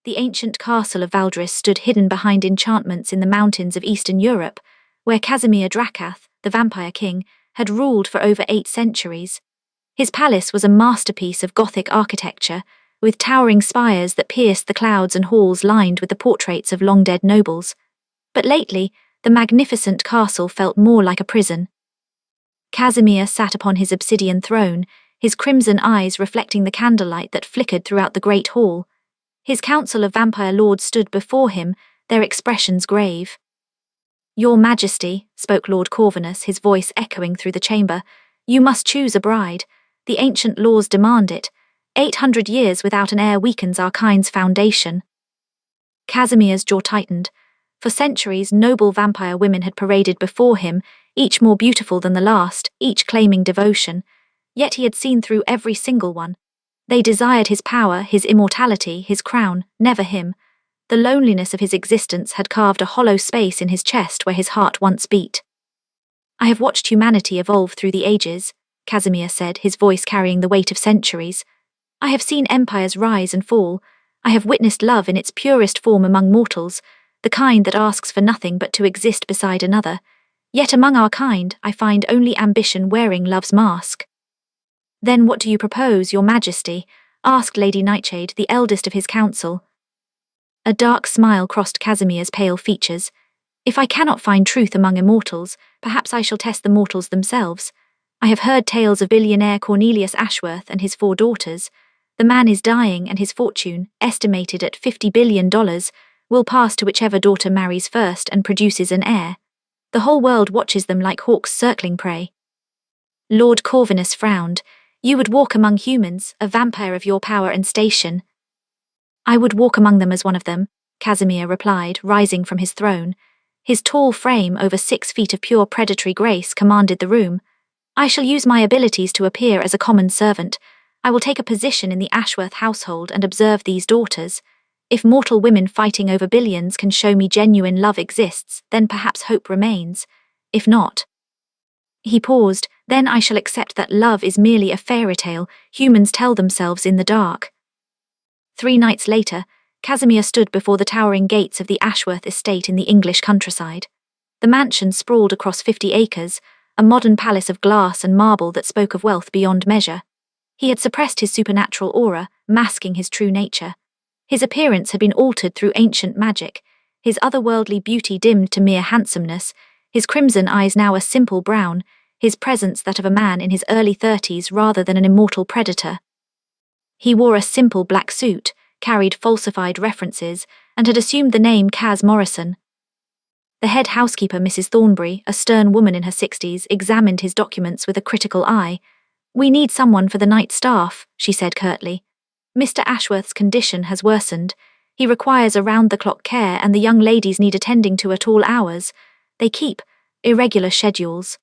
The ancient castle of Valdris stood hidden behind enchantments in the mountains of Eastern Europe, where Casimir Dracath, the vampire king, had ruled for over 8 centuries. His palace was a masterpiece of Gothic architecture, with towering spires that pierced the clouds and halls lined with the portraits of long-dead nobles. But lately, the magnificent castle felt more like a prison. Casimir sat upon his obsidian throne, his crimson eyes reflecting the candlelight that flickered throughout the great hall. His council of vampire lords stood before him, their expressions grave. "Your Majesty," spoke Lord Corvinus, his voice echoing through the chamber, "you must choose a bride. The ancient laws demand it. 800 years without an heir weakens our kind's foundation." Casimir's jaw tightened. For centuries, noble vampire women had paraded before him, each more beautiful than the last, each claiming devotion. Yet he had seen through every single one. They desired his power, his immortality, his crown, never him. The loneliness of his existence had carved a hollow space in his chest where his heart once beat. "I have watched humanity evolve through the ages," Casimir said, his voice carrying the weight of centuries. "I have seen empires rise and fall. I have witnessed love in its purest form among mortals, the kind that asks for nothing but to exist beside another. Yet among our kind, I find only ambition wearing love's mask." "Then what do you propose, Your Majesty?" asked Lady Nightshade, the eldest of his council. A dark smile crossed Casimir's pale features. "If I cannot find truth among immortals, perhaps I shall test the mortals themselves. I have heard tales of billionaire Cornelius Ashworth and his 4 daughters. The man is dying and his fortune, estimated at $50 billion, will pass to whichever daughter marries first and produces an heir. The whole world watches them like hawks circling prey." Lord Corvinus frowned. "You would walk among humans, a vampire of your power and station." "I would walk among them as one of them," Casimir replied, rising from his throne. His tall frame, over 6 feet of pure predatory grace, commanded the room. "I shall use my abilities to appear as a common servant. I will take a position in the Ashworth household and observe these daughters. If mortal women fighting over billions can show me genuine love exists, then perhaps hope remains. If not—" He paused. "Then I shall accept that love is merely a fairy tale humans tell themselves in the dark." 3 nights later, Casimir stood before the towering gates of the Ashworth estate in the English countryside. The mansion sprawled across 50 acres, a modern palace of glass and marble that spoke of wealth beyond measure. He had suppressed his supernatural aura, masking his true nature. His appearance had been altered through ancient magic, his otherworldly beauty dimmed to mere handsomeness, his crimson eyes now a simple brown, his presence that of a man in his early 30s rather than an immortal predator. He wore a simple black suit, carried falsified references, and had assumed the name Cas Morrison. The head housekeeper, Mrs. Thornbury, a stern woman in her 60s, examined his documents with a critical eye. "We need someone for the night staff," she said curtly. "Mr. Ashworth's condition has worsened. He requires around-the-clock care and the young ladies need attending to at all hours. They keep irregular schedules."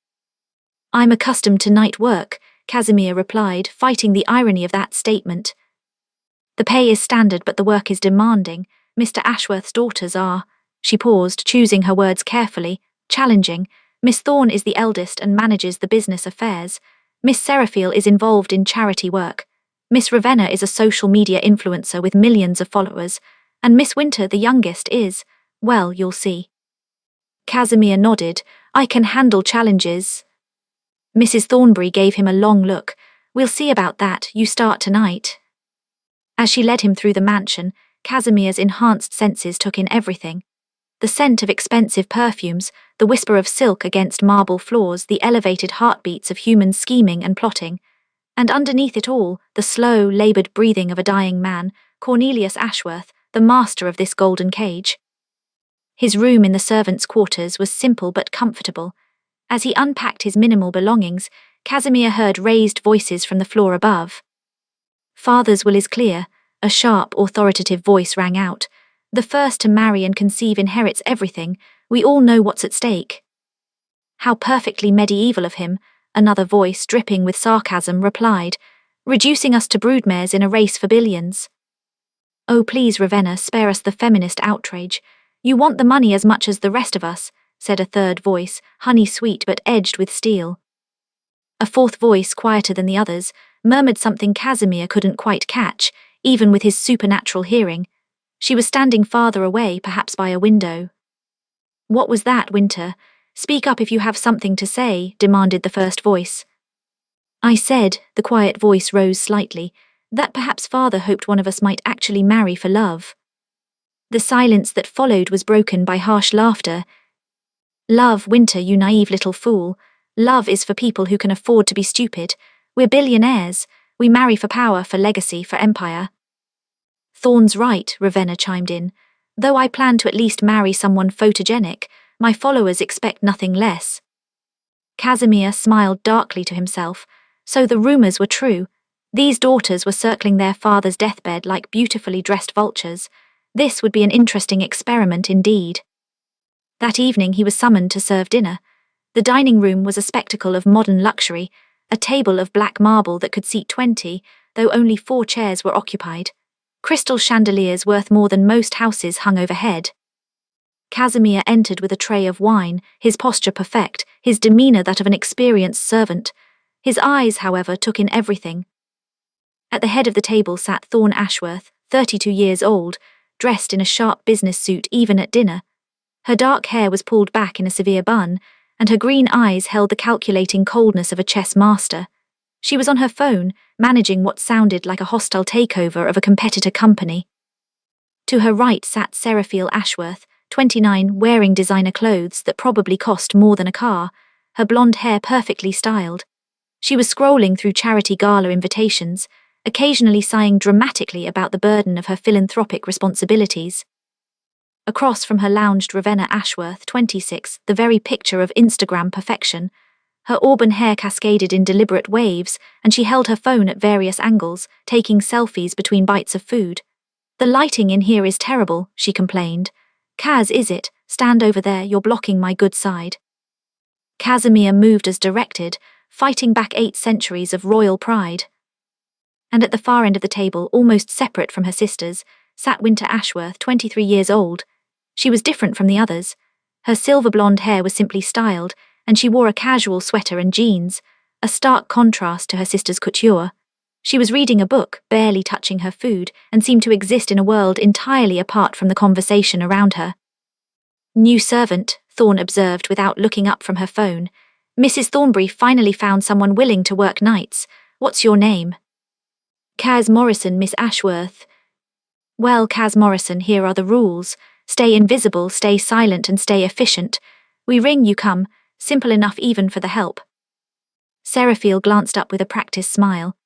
"I'm accustomed to night work," Casimir replied, fighting the irony of that statement. "The pay is standard but the work is demanding. Mr. Ashworth's daughters are—" She paused, choosing her words carefully, challenging. "Miss Thorne is the eldest and manages the business affairs. Miss Seraphiel is involved in charity work. Miss Ravenna is a social media influencer with millions of followers. And Miss Winter, the youngest, is, well, you'll see." Casimir nodded. "I can handle challenges." Mrs. Thornbury gave him a long look. "We'll see about that, you start tonight." As she led him through the mansion, Casimir's enhanced senses took in everything. The scent of expensive perfumes, the whisper of silk against marble floors, the elevated heartbeats of humans scheming and plotting. And underneath it all, the slow, laboured breathing of a dying man, Cornelius Ashworth, the master of this golden cage. His room in the servants' quarters was simple but comfortable. As he unpacked his minimal belongings, Casimir heard raised voices from the floor above. "Father's will is clear," a sharp, authoritative voice rang out. "The first to marry and conceive inherits everything. We all know what's at stake." "How perfectly medieval of him," another voice, dripping with sarcasm, replied, "reducing us to broodmares in a race for billions." "Oh, please, Ravenna, spare us the feminist outrage. You want the money as much as the rest of us," said a third voice, honey-sweet but edged with steel. A fourth voice, quieter than the others, murmured something Casimir couldn't quite catch, even with his supernatural hearing. She was standing farther away, perhaps by a window. "What was that, Winter? Speak up if you have something to say," demanded the first voice. "I said," the quiet voice rose slightly, "that perhaps Father hoped one of us might actually marry for love." The silence that followed was broken by harsh laughter. "Love, Winter, you naive little fool. Love is for people who can afford to be stupid. We're billionaires. We marry for power, for legacy, for empire." "Thorne's right," Ravenna chimed in. "Though I plan to at least marry someone photogenic, my followers expect nothing less." Casimir smiled darkly to himself. So the rumors were true. These daughters were circling their father's deathbed like beautifully dressed vultures. This would be an interesting experiment indeed. That evening he was summoned to serve dinner. The dining room was a spectacle of modern luxury, a table of black marble that could seat 20, though only 4 chairs were occupied. Crystal chandeliers worth more than most houses hung overhead. Casimir entered with a tray of wine, his posture perfect, his demeanor that of an experienced servant. His eyes, however, took in everything. At the head of the table sat Thorne Ashworth, 32 years old, dressed in a sharp business suit even at dinner. Her dark hair was pulled back in a severe bun, and her green eyes held the calculating coldness of a chess master. She was on her phone, managing what sounded like a hostile takeover of a competitor company. To her right sat Seraphiel Ashworth, 29, wearing designer clothes that probably cost more than a car, her blonde hair perfectly styled. She was scrolling through charity gala invitations, occasionally sighing dramatically about the burden of her philanthropic responsibilities. Across from her lounged Ravenna Ashworth, 26, the very picture of Instagram perfection. Her auburn hair cascaded in deliberate waves, and she held her phone at various angles, taking selfies between bites of food. "The lighting in here is terrible," she complained. "Kaz, is it? Stand over there, you're blocking my good side." Casimir moved as directed, fighting back 8 centuries of royal pride. And at the far end of the table, almost separate from her sisters, sat Winter Ashworth, 23 years old. She was different from the others. Her silver blonde hair was simply styled, and she wore a casual sweater and jeans, a stark contrast to her sister's couture. She was reading a book, barely touching her food, and seemed to exist in a world entirely apart from the conversation around her. "New servant," Thorne observed without looking up from her phone. "Mrs. Thornbury finally found someone willing to work nights. What's your name?" "Kaz Morrison, Miss Ashworth." "Well, Kaz Morrison, here are the rules. Stay invisible, stay silent, and stay efficient. We ring, you come. Simple enough even for the help." Seraphiel glanced up with a practiced smile.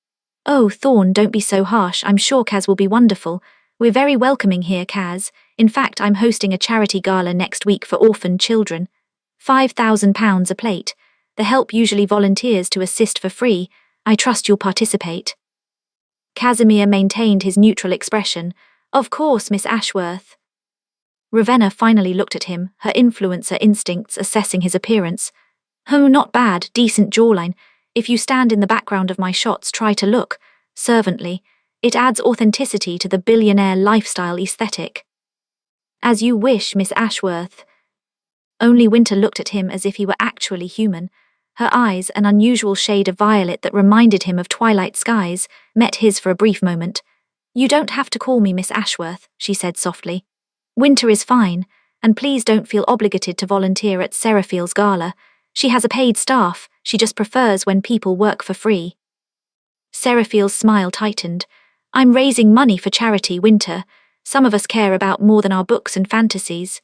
"Oh, Thorne, don't be so harsh. I'm sure Kaz will be wonderful. We're very welcoming here, Kaz. In fact, I'm hosting a charity gala next week for orphaned children. £5,000 a plate. The help usually volunteers to assist for free. I trust you'll participate." Casimir maintained his neutral expression. "Of course, Miss Ashworth." Ravenna finally looked at him, her influencer instincts assessing his appearance. "Oh, not bad, decent jawline. If you stand in the background of my shots, try to look servantly. It adds authenticity to the billionaire lifestyle aesthetic." "As you wish, Miss Ashworth." Only Winter looked at him as if he were actually human. Her eyes, an unusual shade of violet that reminded him of twilight skies, met his for a brief moment. "You don't have to call me Miss Ashworth," she said softly. "Winter is fine, and please don't feel obligated to volunteer at Seraphiel's gala. She has a paid staff, she just prefers when people work for free." Seraphiel's smile tightened. "I'm raising money for charity, Winter. Some of us care about more than our books and fantasies."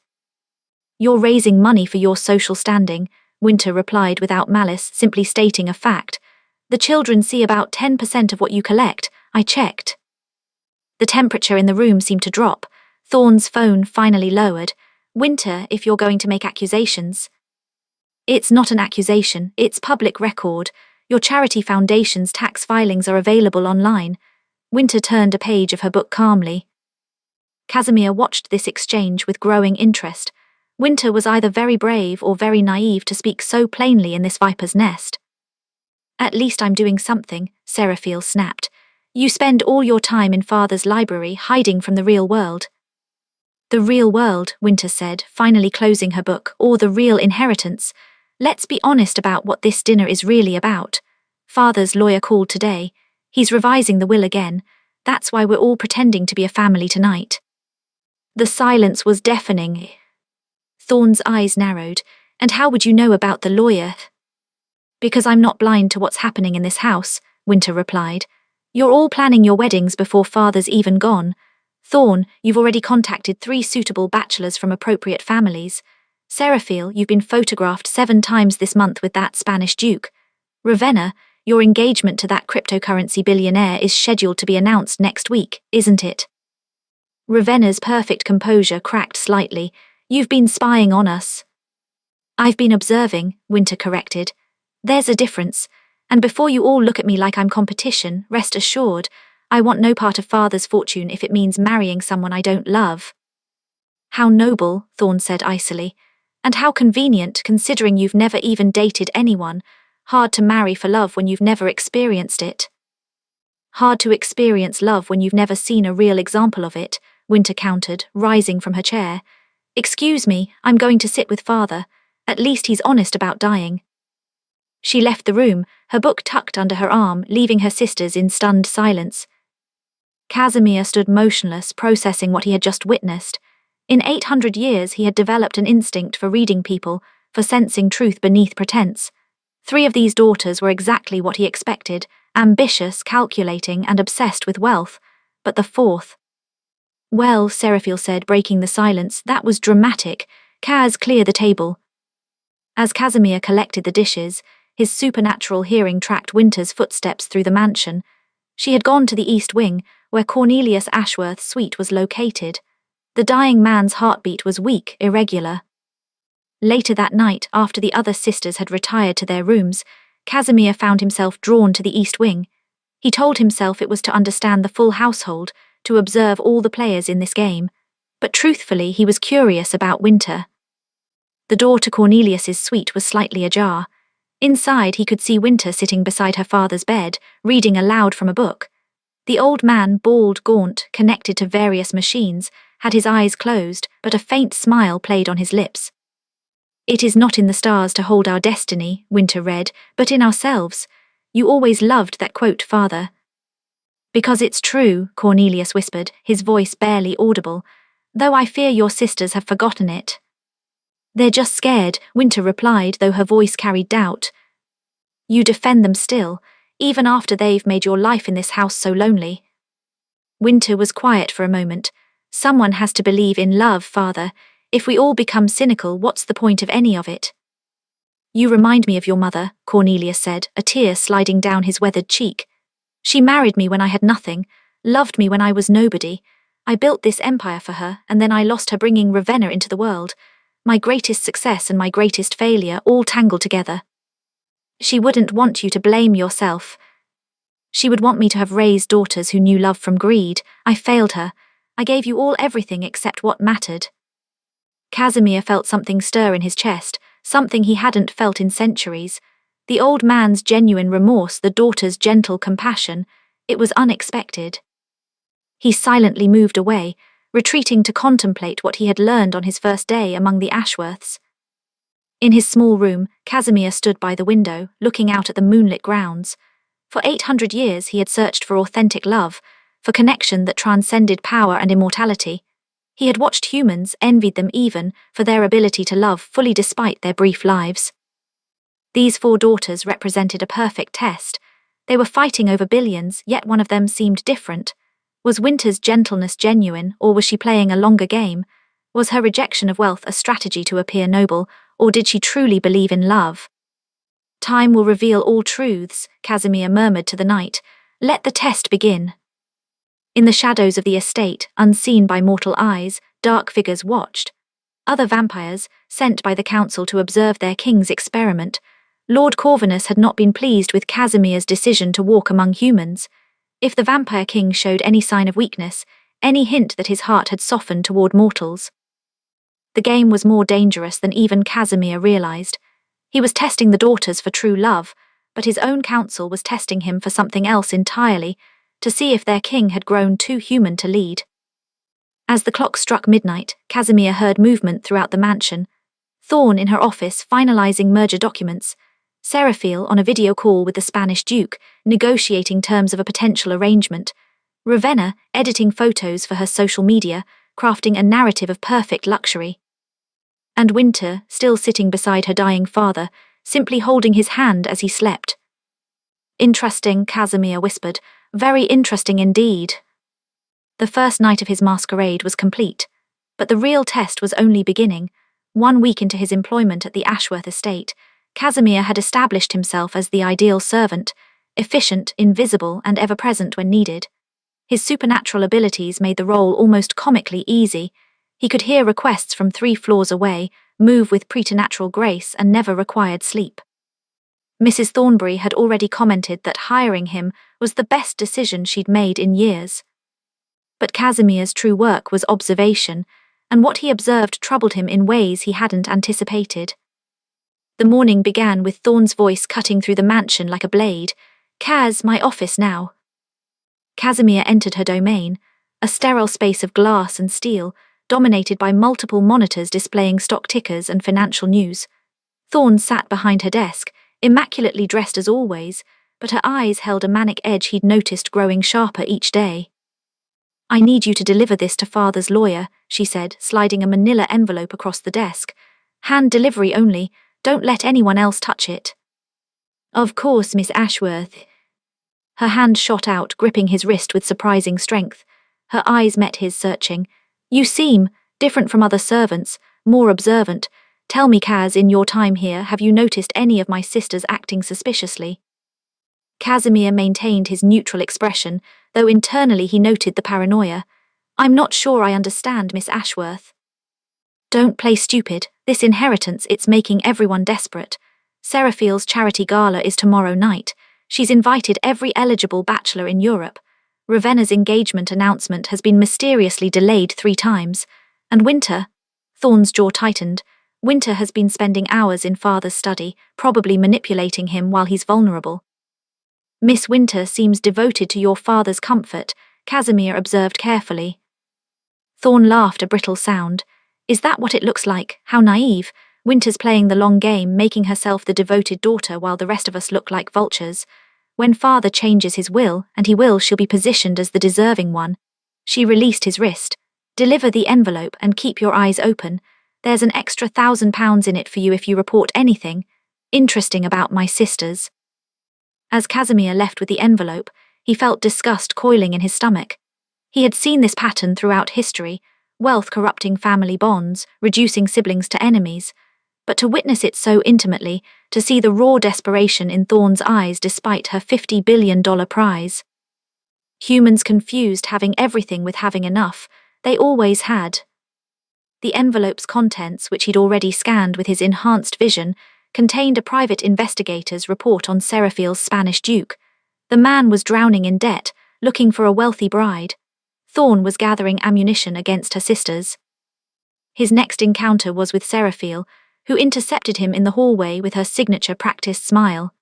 "You're raising money for your social standing," Winter replied without malice, simply stating a fact. "The children see about 10% of what you collect. I checked." The temperature in the room seemed to drop. Thorne's phone finally lowered. "Winter, if you're going to make accusations." "It's not an accusation, it's public record. Your charity foundation's tax filings are available online." Winter turned a page of her book calmly. Casimir watched this exchange with growing interest. Winter was either very brave or very naive to speak so plainly in this viper's nest. "At least I'm doing something," Seraphiel snapped. "You spend all your time in Father's library hiding from the real world." "The real world," Winter said, finally closing her book, "or the real inheritance. Let's be honest about what this dinner is really about. Father's lawyer called today. He's revising the will again. That's why we're all pretending to be a family tonight." The silence was deafening. Thorne's eyes narrowed. And how would you know about the lawyer? Because I'm not blind to what's happening in this house, Winter replied. You're all planning your weddings before father's even gone. Thorne, you've already contacted 3 suitable bachelors from appropriate families. Seraphil, you've been photographed 7 times this month with that Spanish duke. Ravenna, your engagement to that cryptocurrency billionaire is scheduled to be announced next week, isn't it? Ravenna's perfect composure cracked slightly. You've been spying on us. I've been observing, Winter corrected. There's a difference, and before you all look at me like I'm competition, rest assured, I want no part of father's fortune if it means marrying someone I don't love. How noble, Thorne said icily, and how convenient considering you've never even dated anyone. Hard to marry for love when you've never experienced it. Hard to experience love when you've never seen a real example of it, Winter countered, rising from her chair. Excuse me, I'm going to sit with father. At least he's honest about dying. She left the room, her book tucked under her arm, leaving her sisters in stunned silence. Casimir stood motionless, processing what he had just witnessed. In 800 years he had developed an instinct for reading people, for sensing truth beneath pretense. 3 of these daughters were exactly what he expected, ambitious, calculating, and obsessed with wealth. But the 4th... Well, Seraphil said, breaking the silence, that was dramatic. Kaz, clear the table. As Casimir collected the dishes, his supernatural hearing tracked Winter's footsteps through the mansion. She had gone to the East Wing, where Cornelius Ashworth's suite was located. The dying man's heartbeat was weak, irregular. Later that night, after the other sisters had retired to their rooms, Casimir found himself drawn to the East Wing. He told himself it was to understand the full household, to observe all the players in this game. But truthfully, he was curious about Winter. The door to Cornelius's suite was slightly ajar. Inside, he could see Winter sitting beside her father's bed, reading aloud from a book. The old man, bald, gaunt, connected to various machines, had his eyes closed, but a faint smile played on his lips. It is not in the stars to hold our destiny, Winter read, but in ourselves. You always loved that quote, father. Because it's true, Cornelius whispered, his voice barely audible, though I fear your sisters have forgotten it. They're just scared, Winter replied, though her voice carried doubt. You defend them still, even after they've made your life in this house so lonely. Winter was quiet for a moment. Someone has to believe in love, father. If we all become cynical, what's the point of any of it? You remind me of your mother, Cornelius said, a tear sliding down his weathered cheek. She married me when I had nothing, loved me when I was nobody. I built this empire for her, and then I lost her, bringing Ravenna into the world. My greatest success and my greatest failure all tangled together. She wouldn't want you to blame yourself. She would want me to have raised daughters who knew love from greed. I failed her. I gave you all everything except what mattered. Casimir felt something stir in his chest, something he hadn't felt in centuries. The old man's genuine remorse, the daughter's gentle compassion. It was unexpected. He silently moved away, retreating to contemplate what he had learned on his first day among the Ashworths. In his small room, Casimir stood by the window, looking out at the moonlit grounds. For 800 years he had searched for authentic love, for connection that transcended power and immortality. He had watched humans, envied them even, for their ability to love fully despite their brief lives. These 4 daughters represented a perfect test. They were fighting over billions, yet one of them seemed different. Was Winter's gentleness genuine, or was she playing a longer game? Was her rejection of wealth a strategy to appear noble, or did she truly believe in love? Time will reveal all truths, Casimir murmured to the night. Let the test begin. In the shadows of the estate, unseen by mortal eyes, dark figures watched. Other vampires, sent by the council to observe their king's experiment. Lord Corvinus had not been pleased with Casimir's decision to walk among humans. If the vampire king showed any sign of weakness, any hint that his heart had softened toward mortals. The game was more dangerous than even Casimir realized. He was testing the daughters for true love, but his own council was testing him for something else entirely, to see if their king had grown too human to lead. As the clock struck midnight, Casimir heard movement throughout the mansion. Thorne in her office finalizing merger documents, Seraphil on a video call with the Spanish Duke, negotiating terms of a potential arrangement, Ravenna editing photos for her social media, crafting a narrative of perfect luxury. And Winter, still sitting beside her dying father, simply holding his hand as he slept. Interesting, Casimir whispered. Very interesting indeed. The first night of his masquerade was complete, but the real test was only beginning. 1 week into his employment at the Ashworth estate, Casimir had established himself as the ideal servant, efficient, invisible, and ever-present when needed. His supernatural abilities made the role almost comically easy. He could hear requests from 3 floors away, move with preternatural grace, and never required sleep. Mrs. Thornbury had already commented that hiring him was the best decision she'd made in years. But Casimir's true work was observation, and what he observed troubled him in ways he hadn't anticipated. The morning began with Thorne's voice cutting through the mansion like a blade. "Cas, my office now." Casimir entered her domain, a sterile space of glass and steel, dominated by multiple monitors displaying stock tickers and financial news. Thorne sat behind her desk, immaculately dressed as always, but her eyes held a manic edge he'd noticed growing sharper each day. "I need you to deliver this to Father's lawyer," she said, sliding a manila envelope across the desk. "Hand delivery only, don't let anyone else touch it." "Of course, Miss Ashworth." Her hand shot out, gripping his wrist with surprising strength. Her eyes met his, searching. "You seem different from other servants, more observant. Tell me, Cas, in your time here, have you noticed any of my sisters acting suspiciously?" Casimir maintained his neutral expression, though internally he noted the paranoia. "I'm not sure I understand, Miss Ashworth." "Don't play stupid. This inheritance, it's making everyone desperate. Seraphiel's charity gala is tomorrow night. She's invited every eligible bachelor in Europe. Ravenna's engagement announcement has been mysteriously delayed 3 times. And Winter," Thorne's jaw tightened, "Winter has been spending hours in Father's study, probably manipulating him while he's vulnerable." "Miss Winter seems devoted to your father's comfort," Casimir observed carefully. Thorne laughed, a brittle sound. "Is that what it looks like? How naive. Winter's playing the long game, making herself the devoted daughter while the rest of us look like vultures. When Father changes his will, and he will, she'll be positioned as the deserving one." She released his wrist. "Deliver the envelope and keep your eyes open. There's an extra £1,000 in it for you if you report anything interesting about my sisters." As Casimir left with the envelope, he felt disgust coiling in his stomach. He had seen this pattern throughout history, wealth corrupting family bonds, reducing siblings to enemies. But to witness it so intimately, to see the raw desperation in Thorne's eyes despite her $50 billion prize. Humans confused having everything with having enough. They always had. The envelope's contents, which he'd already scanned with his enhanced vision, contained a private investigator's report on Seraphiel's Spanish duke. The man was drowning in debt, looking for a wealthy bride. Thorne was gathering ammunition against her sisters. His next encounter was with Seraphiel, who intercepted him in the hallway with her signature practiced smile.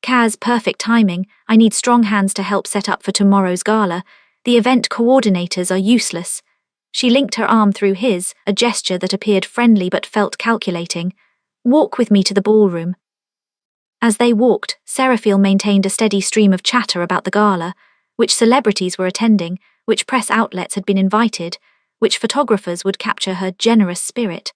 "Cas, perfect timing. I need strong hands to help set up for tomorrow's gala. The event coordinators are useless." She linked her arm through his, a gesture that appeared friendly but felt calculating. "Walk with me to the ballroom." As they walked, Seraphiel maintained a steady stream of chatter about the gala, which celebrities were attending, which press outlets had been invited, which photographers would capture her generous spirit.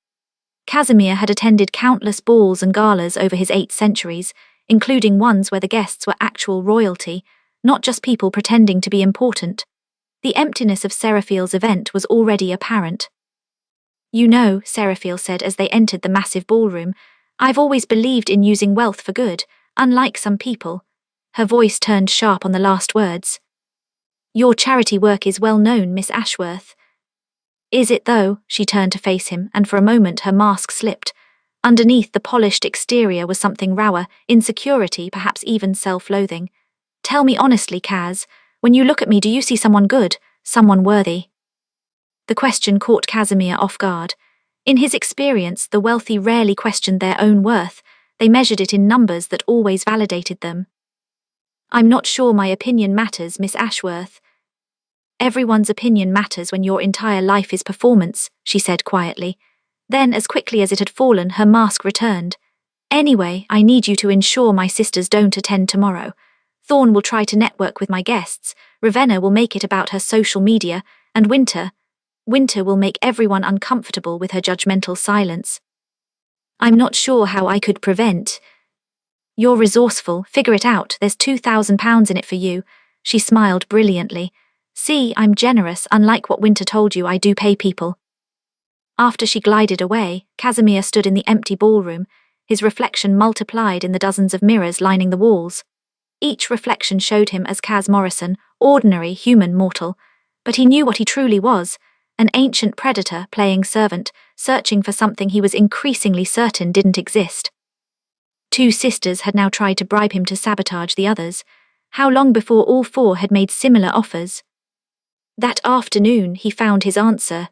Casimir had attended countless balls and galas over his 8 centuries, including ones where the guests were actual royalty, not just people pretending to be important. The emptiness of Seraphiel's event was already apparent. "You know," Seraphiel said as they entered the massive ballroom, "I've always believed in using wealth for good, unlike some people." Her voice turned sharp on the last words. "Your charity work is well known, Miss Ashworth." "Is it though?" She turned to face him, and for a moment her mask slipped. Underneath the polished exterior was something rawer, insecurity, perhaps even self-loathing. "Tell me honestly, Cas, when you look at me, do you see someone good, someone worthy?" The question caught Casimir off guard. In his experience, the wealthy rarely questioned their own worth. They measured it in numbers that always validated them. "I'm not sure my opinion matters, Miss Ashworth." "Everyone's opinion matters when your entire life is performance," she said quietly. Then, as quickly as it had fallen, her mask returned. "Anyway, I need you to ensure my sisters don't attend tomorrow. Thorne will try to network with my guests, Ravenna will make it about her social media, and Winter..." Winter will make everyone uncomfortable with her judgmental silence. I'm not sure how I could prevent. You're resourceful, figure it out, there's £2,000 in it for you. She smiled brilliantly. See, I'm generous, unlike what Winter told you I do pay people. After she glided away, Casimir stood in the empty ballroom, his reflection multiplied in the dozens of mirrors lining the walls. Each reflection showed him as Kaz Morrison, ordinary human mortal, but he knew what he truly was, an ancient predator playing servant, searching for something he was increasingly certain didn't exist. Two sisters had now tried to bribe him to sabotage the others. How long before all four had made similar offers? That afternoon he found his answer.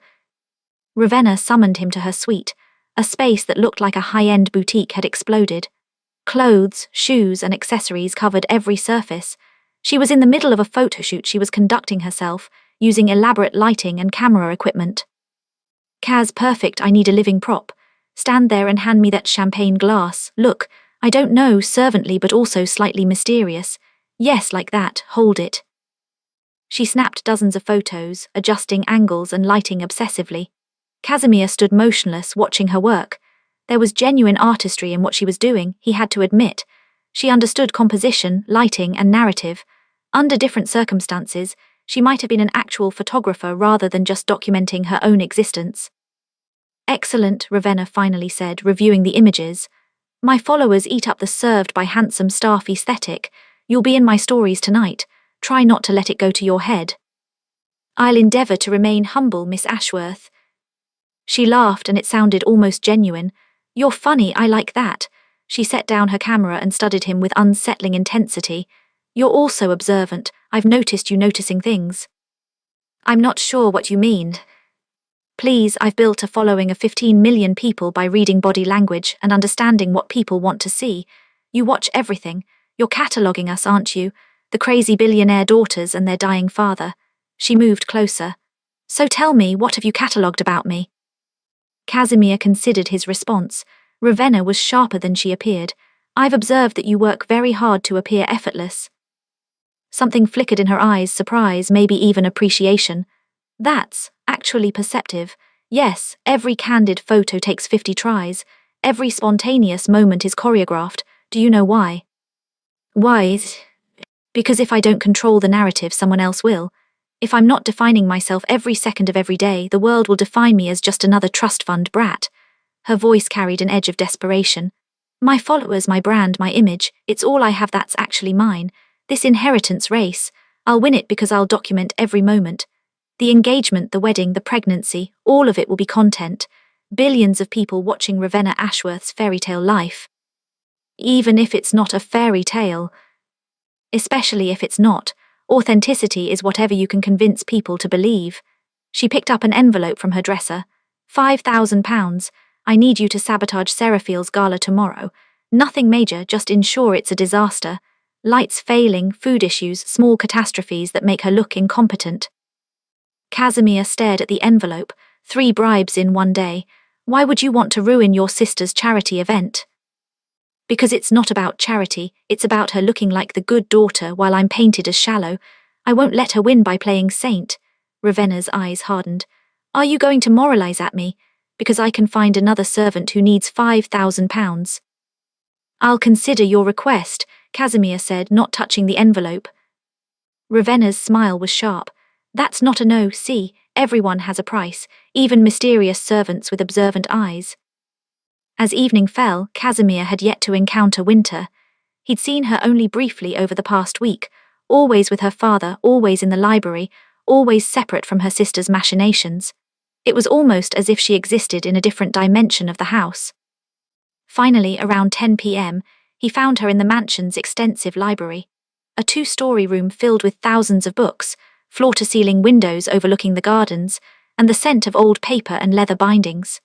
Ravenna summoned him to her suite. A space that looked like a high-end boutique had exploded. Clothes, shoes, and accessories covered every surface. She was in the middle of a photoshoot she was conducting herself, using elaborate lighting and camera equipment. Kaz, perfect, I need a living prop. Stand there and hand me that champagne glass. Look, I don't know, servantly but also slightly mysterious. Yes, like that, hold it. She snapped dozens of photos, adjusting angles and lighting obsessively. Casimir stood motionless, watching her work. There was genuine artistry in what she was doing, he had to admit. She understood composition, lighting, and narrative. Under different circumstances, she might have been an actual photographer rather than just documenting her own existence. Excellent, Ravenna finally said, reviewing the images. My followers eat up the served by handsome staff aesthetic. You'll be in my stories tonight. Try not to let it go to your head. I'll endeavour to remain humble, Miss Ashworth. She laughed and it sounded almost genuine. You're funny, I like that. She set down her camera and studied him with unsettling intensity. You're also observant. I've noticed you noticing things. I'm not sure what you mean. Please, I've built a following of 15 million people by reading body language and understanding what people want to see. You watch everything. You're cataloguing us, aren't you? The crazy billionaire daughters and their dying father. She moved closer. So tell me, what have you catalogued about me? Casimir considered his response. Ravenna was sharper than she appeared. I've observed that you work very hard to appear effortless. Something flickered in her eyes, surprise, maybe even appreciation. That's actually perceptive. Yes, every candid photo takes 50 tries. Every spontaneous moment is choreographed. Do you know why? Why? Because if I don't control the narrative, someone else will. If I'm not defining myself every second of every day, the world will define me as just another trust fund brat. Her voice carried an edge of desperation. My followers, my brand, my image, it's all I have that's actually mine. This inheritance race, I'll win it because I'll document every moment. The engagement, the wedding, the pregnancy, all of it will be content. Billions of people watching Ravenna Ashworth's fairy tale life. Even if it's not a fairy tale. Especially if it's not. Authenticity is whatever you can convince people to believe. She picked up an envelope from her dresser. £5,000. I need you to sabotage Seraphil's gala tomorrow. Nothing major, just ensure it's a disaster. Lights failing, food issues, small catastrophes that make her look incompetent. Casimir stared at the envelope. 3 bribes in one day. Why would you want to ruin your sister's charity event? Because it's not about charity, it's about her looking like the good daughter while I'm painted as shallow. I won't let her win by playing saint. Ravenna's eyes hardened. Are you going to moralize at me? Because I can find another servant who needs £5,000. I'll consider your request, Casimir said, not touching the envelope. Ravenna's smile was sharp. That's not a no, see, everyone has a price, even mysterious servants with observant eyes. As evening fell, Casimir had yet to encounter Winter. He'd seen her only briefly over the past week, always with her father, always in the library, always separate from her sister's machinations. It was almost as if she existed in a different dimension of the house. Finally, around 10 p.m., he found her in the mansion's extensive library. A 2-story room filled with thousands of books, floor-to-ceiling windows overlooking the gardens, and the scent of old paper and leather bindings.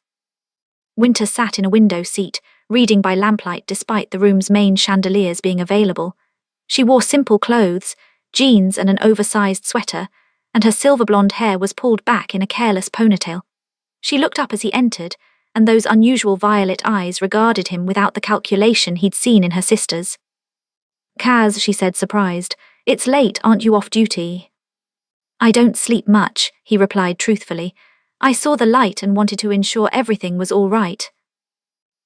Winter sat in a window seat, reading by lamplight despite the room's main chandeliers being available. She wore simple clothes, jeans and an oversized sweater, and her silver-blonde hair was pulled back in a careless ponytail. She looked up as he entered, and those unusual violet eyes regarded him without the calculation he'd seen in her sister's. Kaz, she said, surprised, it's late, aren't you off duty? I don't sleep much, he replied truthfully. I saw the light and wanted to ensure everything was all right.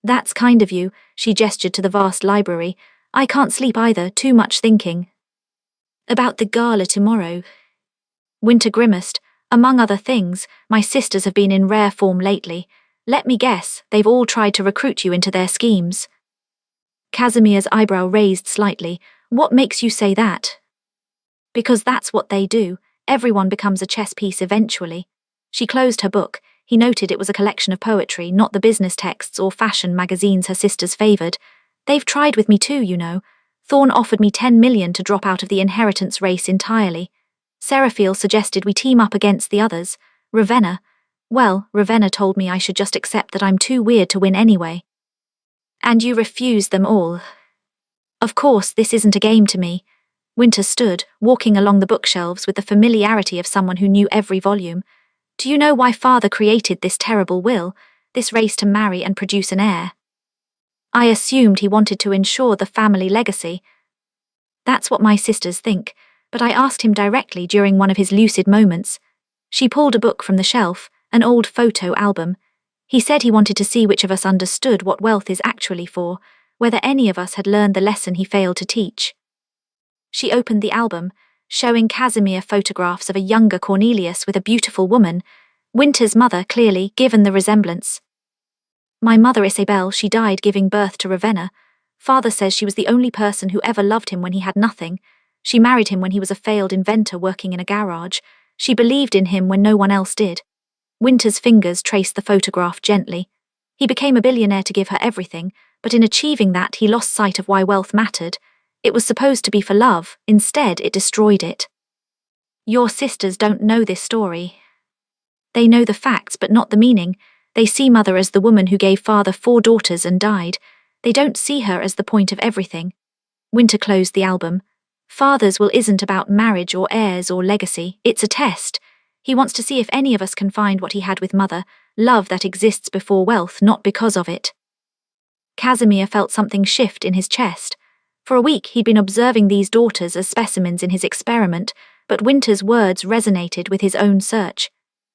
That's kind of you, she gestured to the vast library. I can't sleep either, too much thinking. About the gala tomorrow. Winter grimaced. Among other things, my sisters have been in rare form lately. Let me guess, they've all tried to recruit you into their schemes. Casimir's eyebrow raised slightly. What makes you say that? Because that's what they do. Everyone becomes a chess piece eventually. She closed her book. He noted it was a collection of poetry, not the business texts or fashion magazines her sisters favoured. They've tried with me too, you know. Thorne offered me 10 million to drop out of the inheritance race entirely. Seraphiel suggested we team up against the others. Ravenna. Well, Ravenna told me I should just accept that I'm too weird to win anyway. And you refused them all. Of course, this isn't a game to me. Winter stood, walking along the bookshelves with the familiarity of someone who knew every volume. Do you know why Father created this terrible will, this race to marry and produce an heir? I assumed he wanted to ensure the family legacy. That's what my sisters think, but I asked him directly during one of his lucid moments. She pulled a book from the shelf, an old photo album. He said he wanted to see which of us understood what wealth is actually for, whether any of us had learned the lesson he failed to teach. She opened the album, showing Casimir photographs of a younger Cornelius with a beautiful woman, Winter's mother clearly, given the resemblance. My mother Isabel, she died giving birth to Ravenna. Father says she was the only person who ever loved him when he had nothing. She married him when he was a failed inventor working in a garage. She believed in him when no one else did. Winter's fingers traced the photograph gently. He became a billionaire to give her everything, but in achieving that he lost sight of why wealth mattered. It was supposed to be for love, instead it destroyed it. Your sisters don't know this story. They know the facts but not the meaning. They see Mother as the woman who gave Father 4 daughters and died. They don't see her as the point of everything. Winter closed the album. Father's will isn't about marriage or heirs or legacy, it's a test. He wants to see if any of us can find what he had with Mother, love that exists before wealth, not because of it. Casimir felt something shift in his chest. For a week he'd been observing these daughters as specimens in his experiment, but Winter's words resonated with his own search.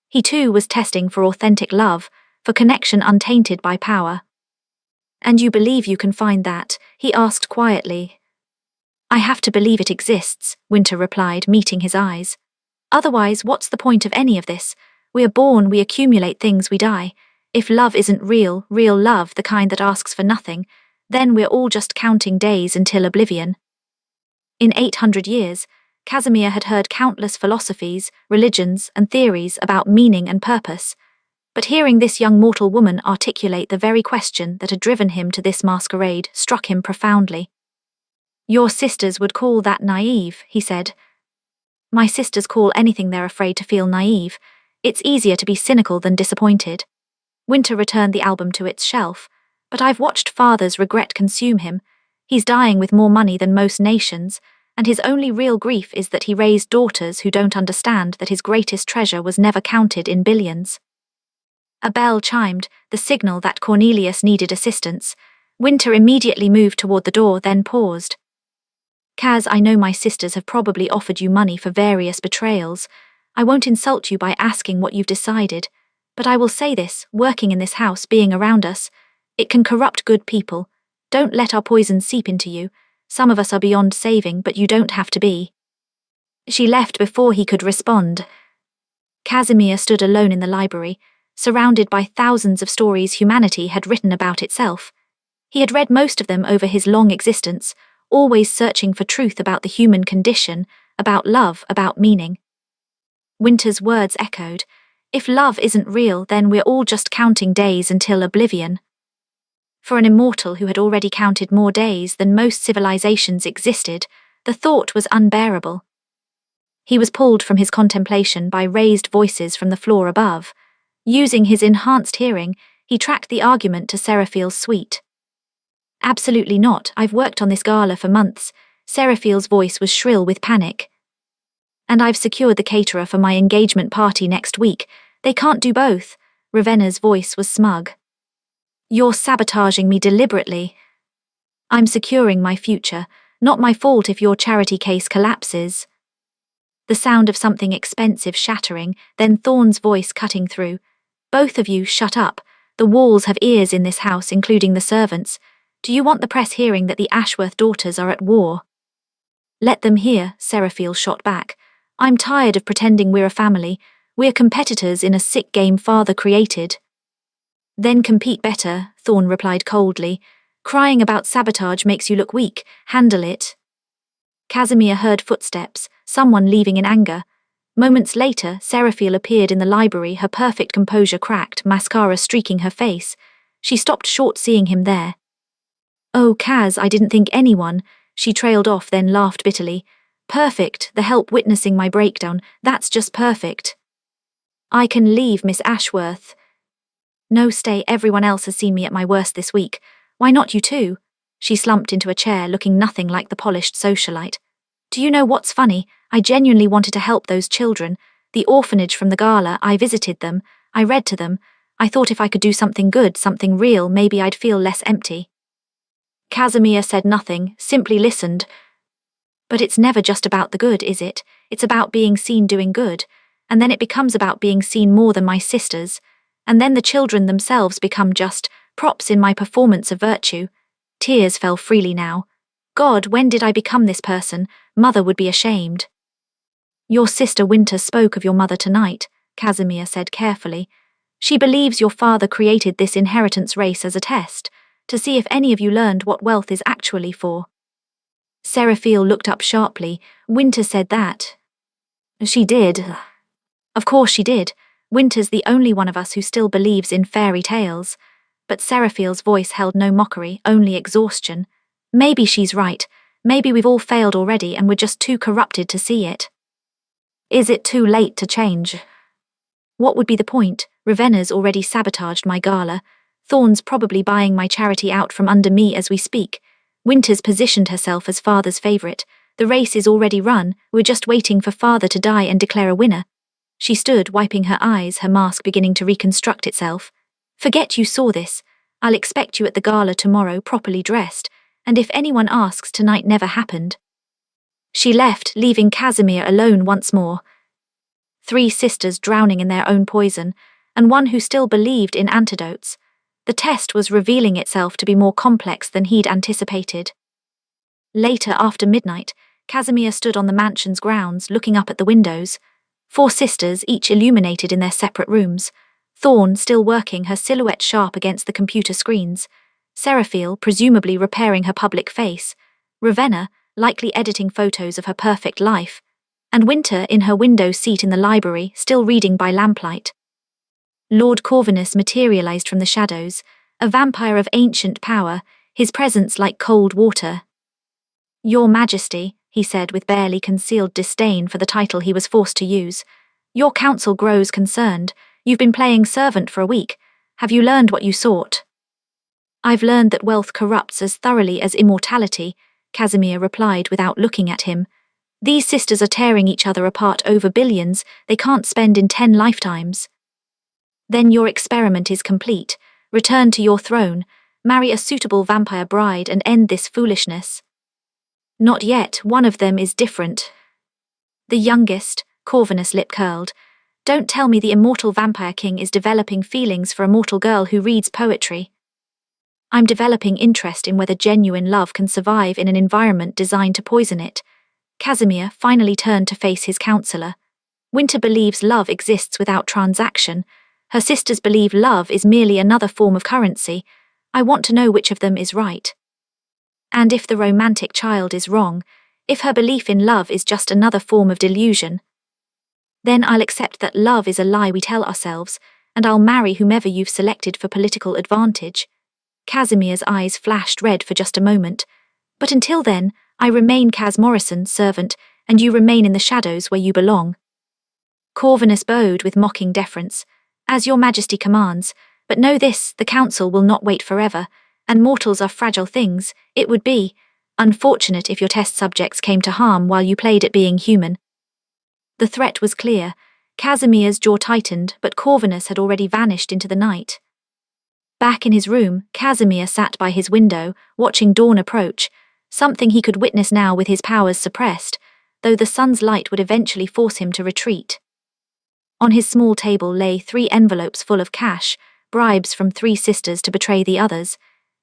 He too was testing for authentic love, for connection untainted by power. And you believe you can find that? He asked quietly. I have to believe it exists, Winter replied, meeting his eyes. Otherwise, what's the point of any of this? We are born, we accumulate things, we die. If love isn't real love, the kind that asks for nothing, then we're all just counting days until oblivion. In 800 years, Casimir had heard countless philosophies, religions, and theories about meaning and purpose. But hearing this young mortal woman articulate the very question that had driven him to this masquerade struck him profoundly. Your sisters would call that naive, he said. My sisters call anything they're afraid to feel naive. It's easier to be cynical than disappointed. Winter returned the album to its shelf. But I've watched Father's regret consume him. He's dying with more money than most nations, and his only real grief is that he raised daughters who don't understand that his greatest treasure was never counted in billions. A bell chimed, the signal that Cornelius needed assistance. Winter immediately moved toward the door, then paused. Kaz, I know my sisters have probably offered you money for various betrayals. I won't insult you by asking what you've decided, but I will say this, working in this house, being around us, it can corrupt good people. Don't let our poison seep into you. Some of us are beyond saving, but you don't have to be. She left before he could respond. Casimir stood alone in the library, surrounded by thousands of stories humanity had written about itself. He had read most of them over his long existence, always searching for truth about the human condition, about love, about meaning. Winter's words echoed. If love isn't real, then we're all just counting days until oblivion. For an immortal who had already counted more days than most civilizations existed, the thought was unbearable. He was pulled from his contemplation by raised voices from the floor above. Using his enhanced hearing, he tracked the argument to Seraphiel's suite. Absolutely not, I've worked on this gala for months. Seraphiel's voice was shrill with panic. And I've secured the caterer for my engagement party next week. They can't do both. Ravenna's voice was smug. You're sabotaging me deliberately. I'm securing my future, not my fault if your charity case collapses. the sound of something expensive shattering, then Thorne's voice cutting through. "Both of you, shut up. The walls have ears in this house, including the servants. Do you want the press hearing that the Ashworth daughters are at war?" "Let them hear," Seraphiel shot back. "I'm tired of pretending we're a family. We're competitors in a sick game father created." "Then compete better," Thorne replied coldly. "Crying about sabotage makes you look weak. Handle it." Casimir heard footsteps, someone leaving in anger. Moments later, Seraphiel appeared in the library, her perfect composure cracked, mascara streaking her face. She stopped short seeing him there. "Oh, Kaz, I didn't think anyone," she trailed off, then laughed bitterly. "Perfect, the help witnessing my breakdown, that's just perfect." "I can leave, Miss Ashworth." "No, stay, everyone else has seen me at my worst this week. Why not you too?" She slumped into a chair, looking nothing like the polished socialite. "Do you know what's funny? I genuinely wanted to help those children. The orphanage from the gala, I visited them, I read to them. I thought if I could do something good, something real, maybe I'd feel less empty." Casimir said nothing, simply listened. "But it's never just about the good, is it? It's about being seen doing good. And then it becomes about being seen more than my sisters. And then the children themselves become just props in my performance of virtue." Tears fell freely now. "God, when did I become this person? Mother would be ashamed." "Your sister Winter spoke of your mother tonight," Casimir said carefully. "She believes your father created this inheritance race as a test, to see if any of you learned what wealth is actually for." Seraphiel looked up sharply. "Winter said that?" "She did. Of course she did. Winter's the only one of us who still believes in fairy tales." But Seraphiel's voice held no mockery, only exhaustion. "Maybe she's right. Maybe we've all failed already and we're just too corrupted to see it. Is it too late to change? What would be the point? Ravenna's already sabotaged my gala. Thorne's probably buying my charity out from under me as we speak. Winter's positioned herself as father's favourite. The race is already run, we're just waiting for father to die and declare a winner." She stood, wiping her eyes, her mask beginning to reconstruct itself. "Forget you saw this. I'll expect you at the gala tomorrow, properly dressed, and if anyone asks, tonight never happened." She left, leaving Casimir alone once more. 3 sisters drowning in their own poison, and one who still believed in antidotes. The test was revealing itself to be more complex than he'd anticipated. Later, after midnight, Casimir stood on the mansion's grounds, looking up at the windows. 4 sisters, each illuminated in their separate rooms. Thorne still working, her silhouette sharp against the computer screens. Seraphiel presumably repairing her public face. Ravenna likely editing photos of her perfect life. And Winter in her window seat in the library, still reading by lamplight. Lord Corvinus materialized from the shadows, a vampire of ancient power, his presence like cold water. "Your Majesty," he said with barely concealed disdain for the title he was forced to use. "Your council grows concerned. You've been playing servant for a week. Have you learned what you sought?" "I've learned that wealth corrupts as thoroughly as immortality," Casimir replied without looking at him. "These sisters are tearing each other apart over billions they can't spend in 10 lifetimes. Then your experiment is complete. Return to your throne, marry a suitable vampire bride and end this foolishness." "Not yet, one of them is different." "The youngest," Corvinus lip curled. "Don't tell me the immortal vampire king is developing feelings for a mortal girl who reads poetry." "I'm developing interest in whether genuine love can survive in an environment designed to poison it." Casimir finally turned to face his counselor. "Winter believes love exists without transaction. Her sisters believe love is merely another form of currency. I want to know which of them is right. And if the romantic child is wrong, if her belief in love is just another form of delusion, then I'll accept that love is a lie we tell ourselves, and I'll marry whomever you've selected for political advantage." Casimir's eyes flashed red for just a moment. "But until then, I remain Kaz Morrison, servant, and you remain in the shadows where you belong." Corvinus bowed with mocking deference. "As your Majesty commands, but know this, the council will not wait forever, and mortals are fragile things. It would be unfortunate if your test subjects came to harm while you played at being human." The threat was clear. Casimir's jaw tightened, but Corvinus had already vanished into the night. Back in his room, Casimir sat by his window, watching dawn approach, something he could witness now with his powers suppressed. though the sun's light would eventually force him to retreat. On his small table lay 3 envelopes full of cash, bribes from 3 sisters to betray the others.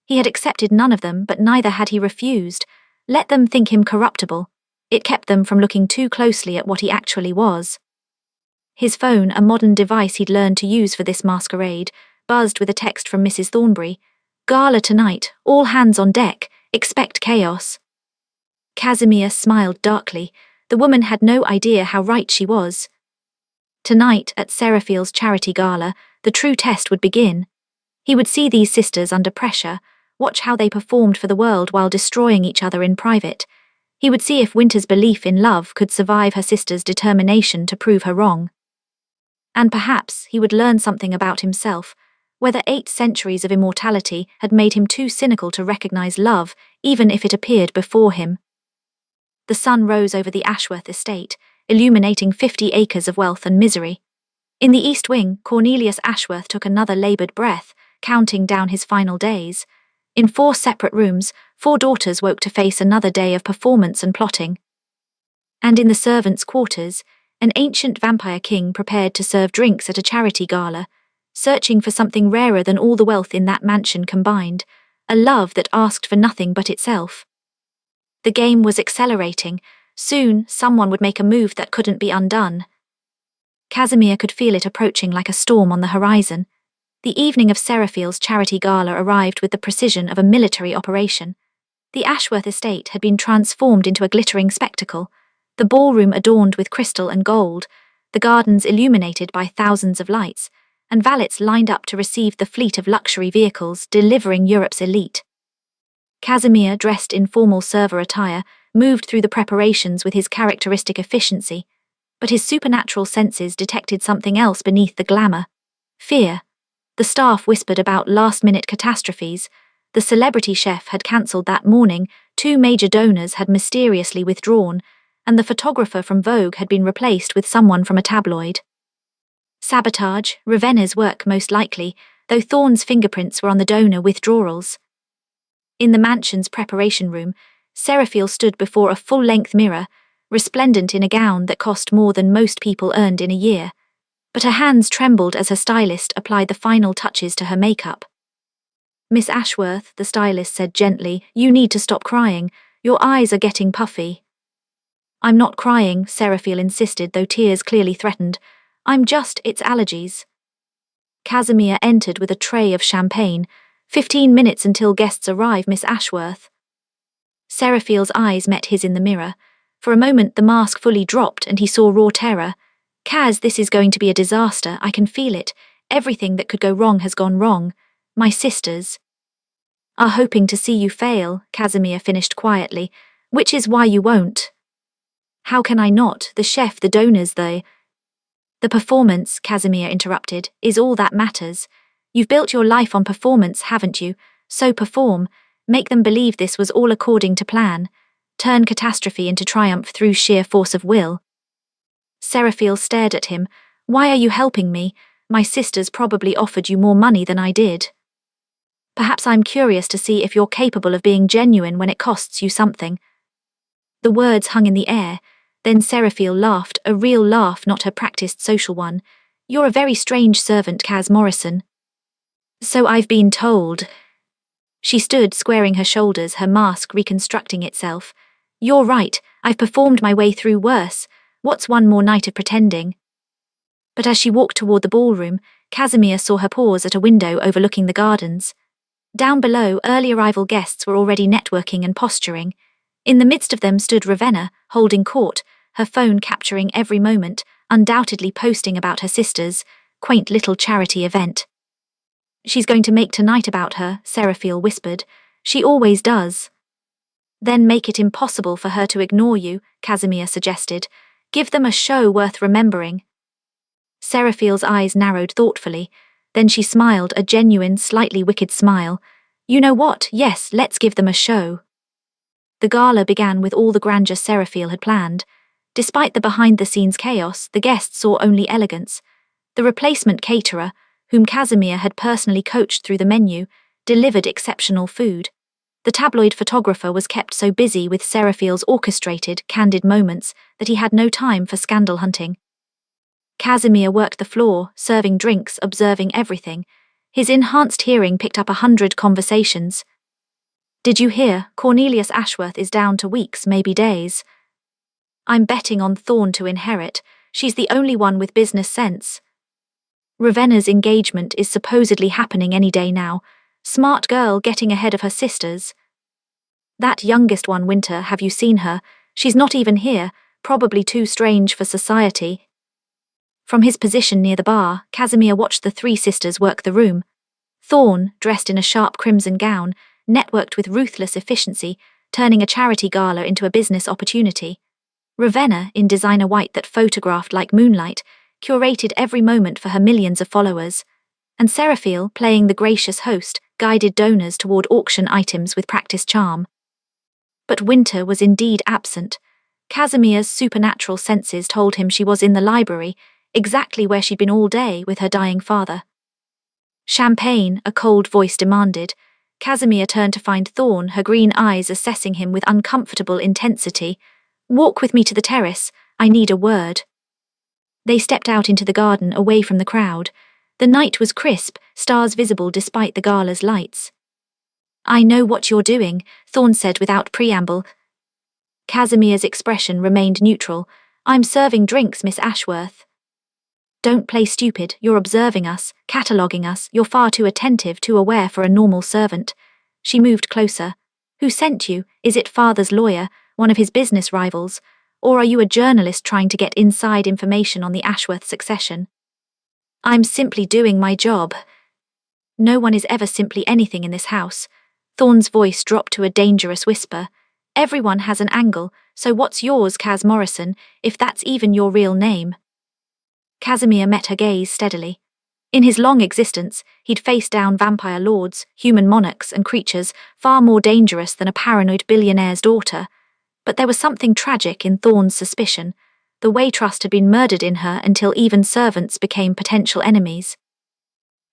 He had accepted none of them, but neither had he refused. Let them think him corruptible. It kept them from looking too closely at what he actually was. His phone, a modern device he'd learned to use for this masquerade, buzzed with a text from Mrs. Thornbury. "Gala tonight, all hands on deck, expect chaos." Casimir smiled darkly. The woman had no idea how right she was. Tonight, at Serafield's charity gala, the true test would begin. He would see these sisters under pressure, watch how they performed for the world while destroying each other in private. He would see if Winter's belief in love could survive her sister's determination to prove her wrong. And perhaps he would learn something about himself, whether 8 centuries of immortality had made him too cynical to recognize love, even if it appeared before him. The sun rose over the Ashworth estate, illuminating 50 acres of wealth and misery. In the East Wing, Cornelius Ashworth took another laboured breath, counting down his final days. In 4 separate rooms, 4 daughters woke to face another day of performance and plotting. And in the servants' quarters, an ancient vampire king prepared to serve drinks at a charity gala, searching for something rarer than all the wealth in that mansion combined, a love that asked for nothing but itself. The game was accelerating. Soon, someone would make a move that couldn't be undone. Casimir could feel it approaching like a storm on the horizon. The evening of Serafield's charity gala arrived with the precision of a military operation. The Ashworth estate had been transformed into a glittering spectacle, the ballroom adorned with crystal and gold, the gardens illuminated by thousands of lights, and valets lined up to receive the fleet of luxury vehicles delivering Europe's elite. Casimir, dressed in formal server attire, moved through the preparations with his characteristic efficiency, but his supernatural senses detected something else beneath the glamour: fear. The staff whispered about last-minute catastrophes. The celebrity chef had cancelled that morning, 2 major donors had mysteriously withdrawn, and the photographer from Vogue had been replaced with someone from a tabloid. Sabotage, Ravenna's work most likely, though Thorne's fingerprints were on the donor withdrawals. In the mansion's preparation room, Serafiel stood before a full-length mirror, resplendent in a gown that cost more than most people earned in a year, but her hands trembled as her stylist applied the final touches to her makeup. "Miss Ashworth," the stylist said gently, "you need to stop crying. Your eyes are getting puffy." "I'm not crying," Serafiel insisted, though tears clearly threatened. It's allergies." Casimir entered with a tray of champagne. 15 minutes until guests arrive, Miss Ashworth." Serafiel's eyes met his in the mirror. For a moment the mask fully dropped and he saw raw terror. "Kaz, this is going to be a disaster. I can feel it. Everything that could go wrong has gone wrong. My sisters are hoping to see you fail," Casimir finished quietly, "which is why you won't." "How can I not? The chef, the donors, the performance," Casimir interrupted, "is all that matters. You've built your life on performance, haven't you? So perform. Make them believe this was all according to plan. Turn catastrophe into triumph through sheer force of will." Serafiel stared at him. "Why are you helping me? My sisters probably offered you more money than I did." "Perhaps I'm curious to see if you're capable of being genuine when it costs you something." The words hung in the air. Then Serafiel laughed, a real laugh, not her practiced social one. "You're a very strange servant, Kaz Morrison." "So I've been told." She stood, squaring her shoulders, her mask reconstructing itself. "You're right, I've performed my way through worse. What's one more night of pretending?" But as she walked toward the ballroom, Casimir saw her pause at a window overlooking the gardens. Down below, early arrival guests were already networking and posturing. In the midst of them stood Ravenna, holding court, her phone capturing every moment, undoubtedly posting about her sister's quaint little charity event. "She's going to make tonight about her," Serafiel whispered. "She always does." "Then make it impossible for her to ignore you," Casimir suggested. "Give them a show worth remembering." Serafiel's eyes narrowed thoughtfully. Then she smiled, a genuine, slightly wicked smile. "You know what? Yes, let's give them a show." The gala began with all the grandeur Serafiel had planned. Despite the behind-the-scenes chaos, the guests saw only elegance. The replacement caterer, whom Casimir had personally coached through the menu, delivered exceptional food. The tabloid photographer was kept so busy with Seraphiel's orchestrated, candid moments that he had no time for scandal hunting. Casimir worked the floor, serving drinks, observing everything. His enhanced hearing picked up 100 conversations. "Did you hear? Cornelius Ashworth is down to weeks, maybe days. I'm betting on Thorne to inherit. She's the only one with business sense. Ravenna's engagement is supposedly happening any day now. Smart girl getting ahead of her sisters. That youngest one, Winter, have you seen her? She's not even here, probably too strange for society." From his position near the bar, Casimir watched the three sisters work the room. Thorne, dressed in a sharp crimson gown, networked with ruthless efficiency, turning a charity gala into a business opportunity. Ravenna, in designer white that photographed like moonlight, curated every moment for her millions of followers. And Seraphiel, playing the gracious host, guided donors toward auction items with practiced charm. But Winter was indeed absent. Casimir's supernatural senses told him she was in the library, exactly where she'd been all day with her dying father. "Champagne," a cold voice demanded. Casimir turned to find Thorne, her green eyes assessing him with uncomfortable intensity. "Walk with me to the terrace, I need a word." They stepped out into the garden, away from the crowd. The night was crisp, stars visible despite the gala's lights. "I know what you're doing," Thorne said without preamble. Casimir's expression remained neutral. "I'm serving drinks, Miss Ashworth." "Don't play stupid, you're observing us, cataloguing us, you're far too attentive, too aware for a normal servant." She moved closer. "Who sent you? Is it father's lawyer, one of his business rivals, or are you a journalist trying to get inside information on the Ashworth succession?" "I'm simply doing my job." "No one is ever simply anything in this house." Thorne's voice dropped to a dangerous whisper. "Everyone has an angle, so what's yours, Cas Morrison, if that's even your real name?" Casimir met her gaze steadily. In his long existence, he'd faced down vampire lords, human monarchs, and creatures far more dangerous than a paranoid billionaire's daughter. But there was something tragic in Thorne's suspicion. The way trust had been murdered in her until even servants became potential enemies.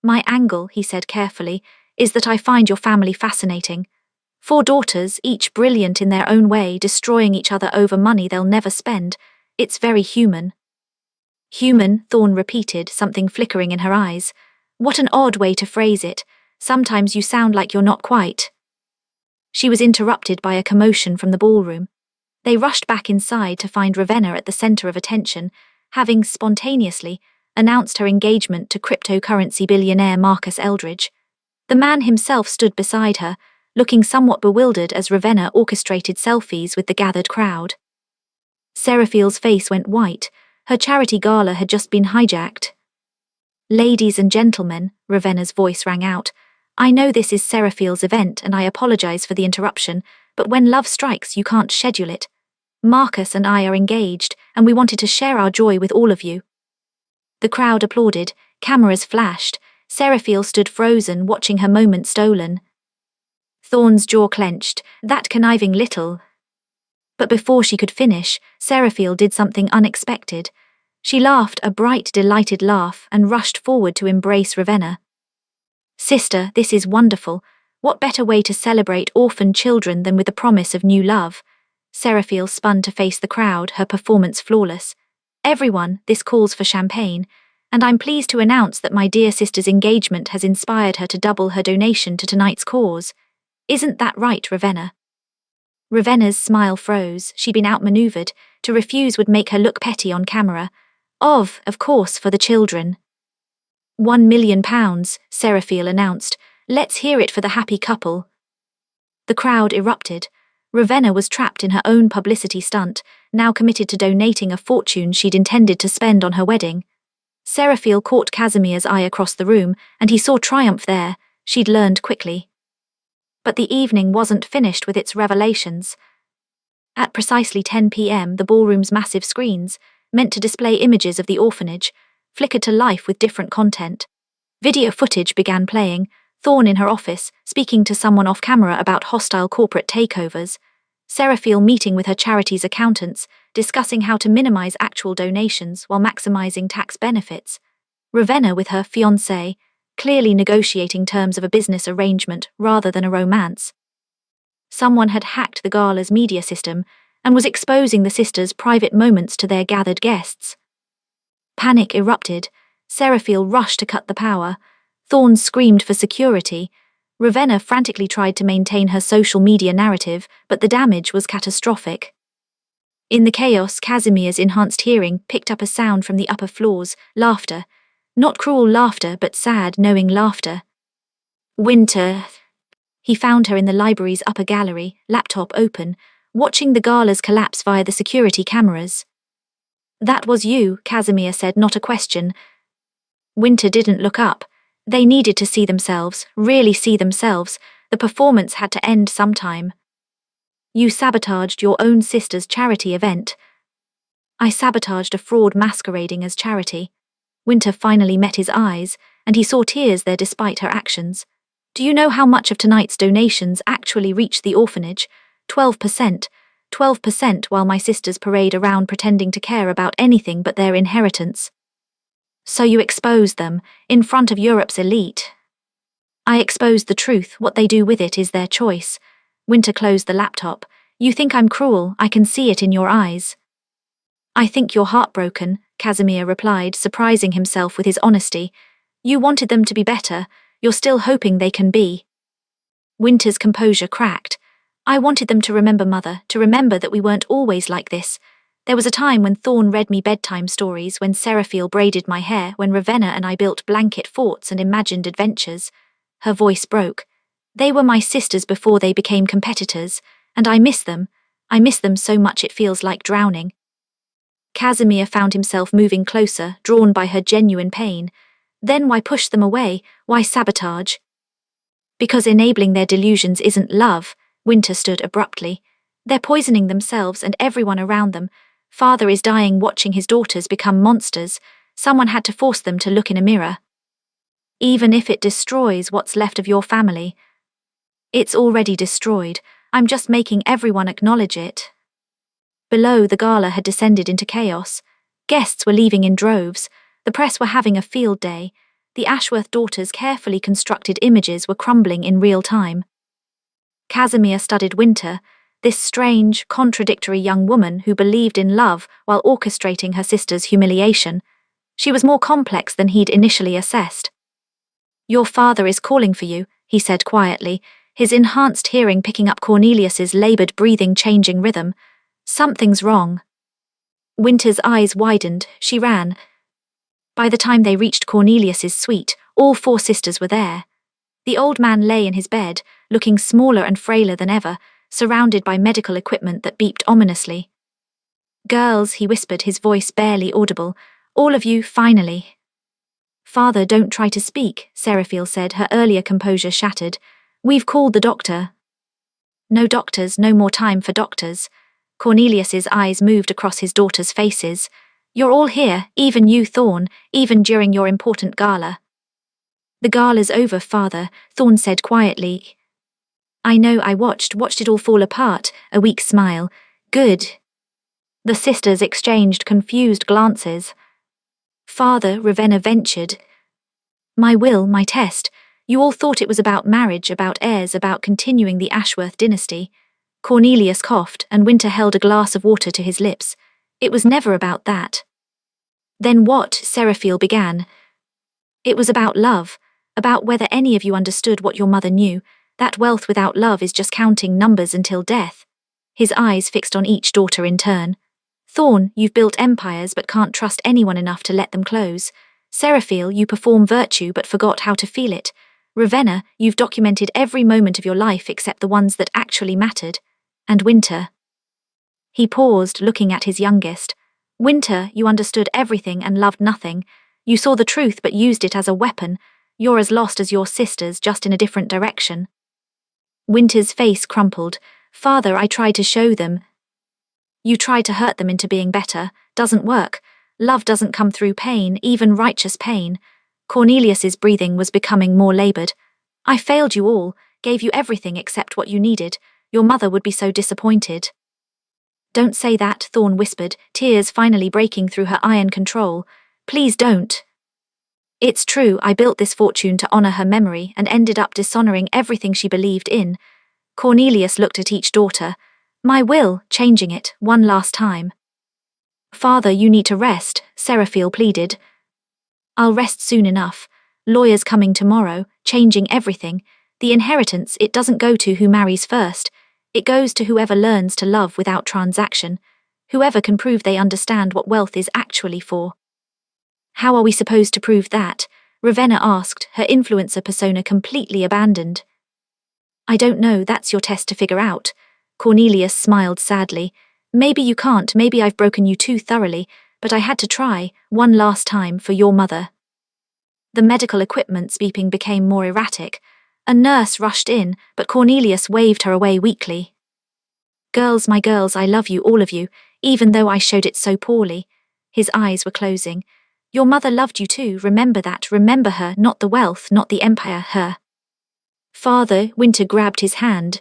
"My angle," he said carefully, "is that I find your family fascinating. 4 daughters, each brilliant in their own way, destroying each other over money they'll never spend. It's very human." "Human," Thorne repeated, something flickering in her eyes. "What an odd way to phrase it. Sometimes you sound like you're not quite." She was interrupted by a commotion from the ballroom. They rushed back inside to find Ravenna at the center of attention, having spontaneously announced her engagement to cryptocurrency billionaire Marcus Eldridge. The man himself stood beside her, looking somewhat bewildered as Ravenna orchestrated selfies with the gathered crowd. Seraphiel's face went white. Her charity gala had just been hijacked. "Ladies and gentlemen," Ravenna's voice rang out, "I know this is Seraphiel's event and I apologize for the interruption, but when love strikes you can't schedule it. Marcus and I are engaged, and we wanted to share our joy with all of you." The crowd applauded, cameras flashed. Seraphiel stood frozen, watching her moment stolen. Thorne's jaw clenched. "That conniving little..." But before she could finish, Seraphiel did something unexpected. She laughed a bright, delighted laugh and rushed forward to embrace Ravenna. "Sister, this is wonderful. What better way to celebrate orphan children than with the promise of new love?" Seraphiel spun to face the crowd, her performance flawless. "Everyone, this calls for champagne, and I'm pleased to announce that my dear sister's engagement has inspired her to double her donation to tonight's cause. Isn't that right, Ravenna?" Ravenna's smile froze. She'd been outmaneuvered. To refuse would make her look petty on camera. Of course, for the children." £1 million, Seraphiel announced. "Let's hear it for the happy couple." The crowd erupted. Ravenna was trapped in her own publicity stunt, now committed to donating a fortune she'd intended to spend on her wedding. Seraphiel caught Casimir's eye across the room, and he saw triumph there. She'd learned quickly. But the evening wasn't finished with its revelations. At precisely 10 p.m, the ballroom's massive screens, meant to display images of the orphanage, flickered to life with different content. Video footage began playing, Thorne in her office, speaking to someone off camera about hostile corporate takeovers, Seraphiel meeting with her charity's accountants, discussing how to minimize actual donations while maximizing tax benefits, Ravenna with her fiancé, clearly negotiating terms of a business arrangement rather than a romance. Someone had hacked the gala's media system and was exposing the sisters' private moments to their gathered guests. Panic erupted. Seraphiel rushed to cut the power. Thorne screamed for security. Ravenna frantically tried to maintain her social media narrative, but the damage was catastrophic. In the chaos, Casimir's enhanced hearing picked up a sound from the upper floors, laughter. Not cruel laughter, but sad, knowing laughter. Winter. He found her in the library's upper gallery, laptop open, watching the galas collapse via the security cameras. That was you, Casimir said, not a question. Winter didn't look up. They needed to see themselves, really see themselves. The performance had to end sometime. You sabotaged your own sister's charity event. I sabotaged a fraud masquerading as charity. Winter finally met his eyes, and he saw tears there despite her actions. Do you know how much of tonight's donations actually reach the orphanage? 12%. 12% while my sisters parade around pretending to care about anything but their inheritance. So you exposed them, in front of Europe's elite. I exposed the truth, what they do with it is their choice. Winter closed the laptop. You think I'm cruel, I can see it in your eyes. I think you're heartbroken, Casimir replied, surprising himself with his honesty. You wanted them to be better, you're still hoping they can be. Winter's composure cracked. I wanted them to remember Mother, to remember that we weren't always like this. There was a time when Thorne read me bedtime stories, when Seraphiel braided my hair, when Ravenna and I built blanket forts and imagined adventures. Her voice broke. They were my sisters before they became competitors, and I miss them. I miss them so much it feels like drowning. Casimir found himself moving closer, drawn by her genuine pain. Then why push them away? Why sabotage? Because enabling their delusions isn't love. Winter stood abruptly. They're poisoning themselves and everyone around them. Father is dying watching his daughters become monsters. Someone had to force them to look in a mirror. Even if it destroys what's left of your family. It's already destroyed. I'm just making everyone acknowledge it. Below, the gala had descended into chaos. Guests were leaving in droves. The press were having a field day. The Ashworth daughters' carefully constructed images were crumbling in real time. Casimir studied Winter, this strange, contradictory young woman who believed in love while orchestrating her sister's humiliation. She was more complex than he'd initially assessed. Your father is calling for you, he said quietly, his enhanced hearing picking up Cornelius's labored breathing changing rhythm. Something's wrong. Winter's eyes widened, she ran. By the time they reached Cornelius's suite, all four sisters were there. The old man lay in his bed, looking smaller and frailer than ever, surrounded by medical equipment that beeped ominously. Girls, he whispered, his voice barely audible, all of you, finally. Father, don't try to speak, Seraphiel said, her earlier composure shattered. We've called the doctor. No doctors, no more time for doctors. Cornelius's eyes moved across his daughters' faces. You're all here, even you, Thorne, even during your important gala. The gala's over, Father, Thorne said quietly. I know, I watched it all fall apart, a weak smile. Good. The sisters exchanged confused glances. Father, Ravenna ventured. My will, my test. You all thought it was about marriage, about heirs, about continuing the Ashworth dynasty. Cornelius coughed, and Winter held a glass of water to his lips. It was never about that. Then what? Seraphiel began. It was about love, about whether any of you understood what your mother knew, that wealth without love is just counting numbers until death. His eyes fixed on each daughter in turn. Thorne, you've built empires but can't trust anyone enough to let them close. Seraphiel, you perform virtue but forgot how to feel it. Ravenna, you've documented every moment of your life except the ones that actually mattered. And Winter. He paused, looking at his youngest. Winter, you understood everything and loved nothing. You saw the truth but used it as a weapon. You're as lost as your sisters, just in a different direction. Winter's face crumpled. Father, I tried to show them. You tried to hurt them into being better. Doesn't work. Love doesn't come through pain, even righteous pain. Cornelius's breathing was becoming more labored. I failed you all, gave you everything except what you needed. Your mother would be so disappointed. Don't say that, Thorne whispered, tears finally breaking through her iron control. Please don't. It's true, I built this fortune to honor her memory and ended up dishonoring everything she believed in. Cornelius looked at each daughter. My will, changing it, one last time. Father, you need to rest, Seraphiel pleaded. I'll rest soon enough. Lawyers coming tomorrow, changing everything. The inheritance, it doesn't go to who marries first. It goes to whoever learns to love without transaction. Whoever can prove they understand what wealth is actually for. How are we supposed to prove that? Ravenna asked, her influencer persona completely abandoned. I don't know, that's your test to figure out. Cornelius smiled sadly. Maybe you can't, maybe I've broken you too thoroughly, but I had to try, one last time, for your mother. The medical equipment's beeping became more erratic. A nurse rushed in, but Cornelius waved her away weakly. Girls, my girls, I love you, all of you, even though I showed it so poorly. His eyes were closing. Your mother loved you too, remember that, remember her, not the wealth, not the empire, her. Father, Winter grabbed his hand.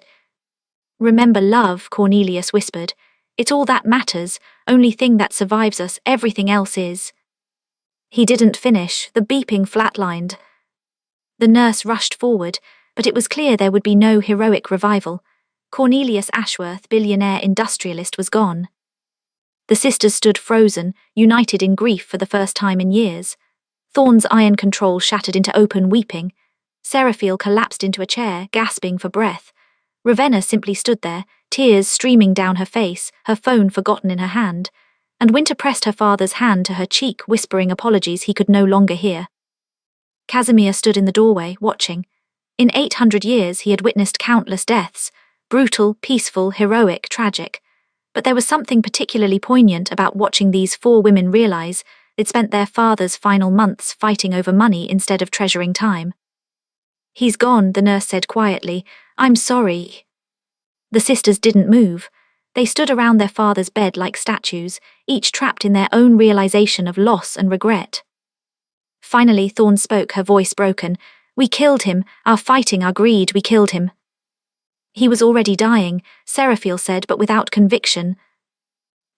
Remember love, Cornelius whispered. It's all that matters, only thing that survives us, everything else is. He didn't finish, the beeping flatlined. The nurse rushed forward, but it was clear there would be no heroic revival. Cornelius Ashworth, billionaire industrialist, was gone. The sisters stood frozen, united in grief for the first time in years. Thorne's iron control shattered into open weeping. Seraphiel collapsed into a chair, gasping for breath. Ravenna simply stood there, tears streaming down her face, her phone forgotten in her hand. And Winter pressed her father's hand to her cheek, whispering apologies he could no longer hear. Casimir stood in the doorway, watching. In 800 years he had witnessed countless deaths, brutal, peaceful, heroic, tragic. But there was something particularly poignant about watching these four women realize they'd spent their father's final months fighting over money instead of treasuring time. He's gone, the nurse said quietly. I'm sorry. The sisters didn't move. They stood around their father's bed like statues, each trapped in their own realization of loss and regret. Finally, Thorne spoke, her voice broken. We killed him, our fighting, our greed, we killed him. He was already dying, Seraphiel said, but without conviction.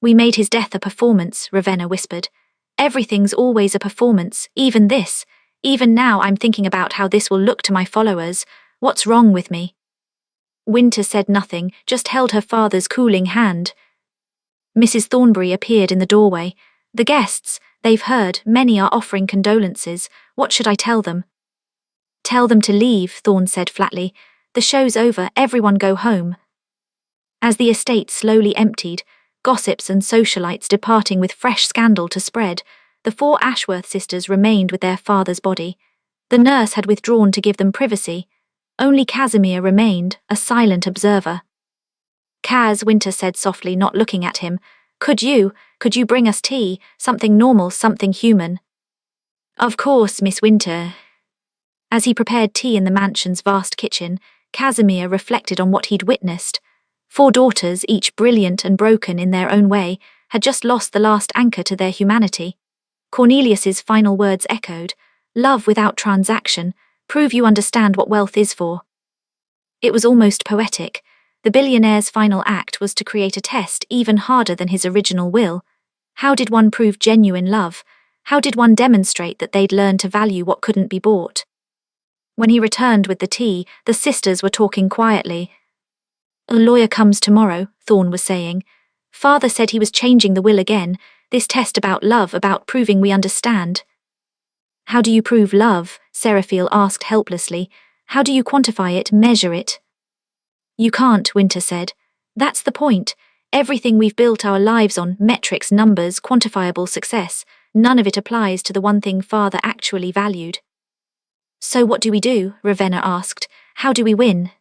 We made his death a performance, Ravenna whispered. Everything's always a performance, even this. Even now I'm thinking about how this will look to my followers. What's wrong with me? Winter said nothing, just held her father's cooling hand. Mrs. Thornbury appeared in the doorway. The guests, they've heard, many are offering condolences. What should I tell them? Tell them to leave, Thorne said flatly. The show's over, everyone go home. As the estate slowly emptied, gossips and socialites departing with fresh scandal to spread, the four Ashworth sisters remained with their father's body. The nurse had withdrawn to give them privacy. Only Casimir remained, a silent observer. Kaz, Winter said softly, not looking at him. Could you bring us tea, something normal, something human? Of course, Miss Winter. As he prepared tea in the mansion's vast kitchen, Casimir reflected on what he'd witnessed. Four daughters, each brilliant and broken in their own way, had just lost the last anchor to their humanity. Cornelius's final words echoed, love without transaction, prove you understand what wealth is for. It was almost poetic. The billionaire's final act was to create a test even harder than his original will. How did one prove genuine love? How did one demonstrate that they'd learned to value what couldn't be bought? When he returned with the tea, the sisters were talking quietly. A lawyer comes tomorrow, Thorne was saying. Father said he was changing the will again, this test about love, about proving we understand. How do you prove love? Seraphiel asked helplessly. How do you quantify it, measure it? You can't, Winter said. That's the point. Everything we've built our lives on, metrics, numbers, quantifiable success, none of it applies to the one thing Father actually valued. So what do we do? Ravenna asked. How do we win?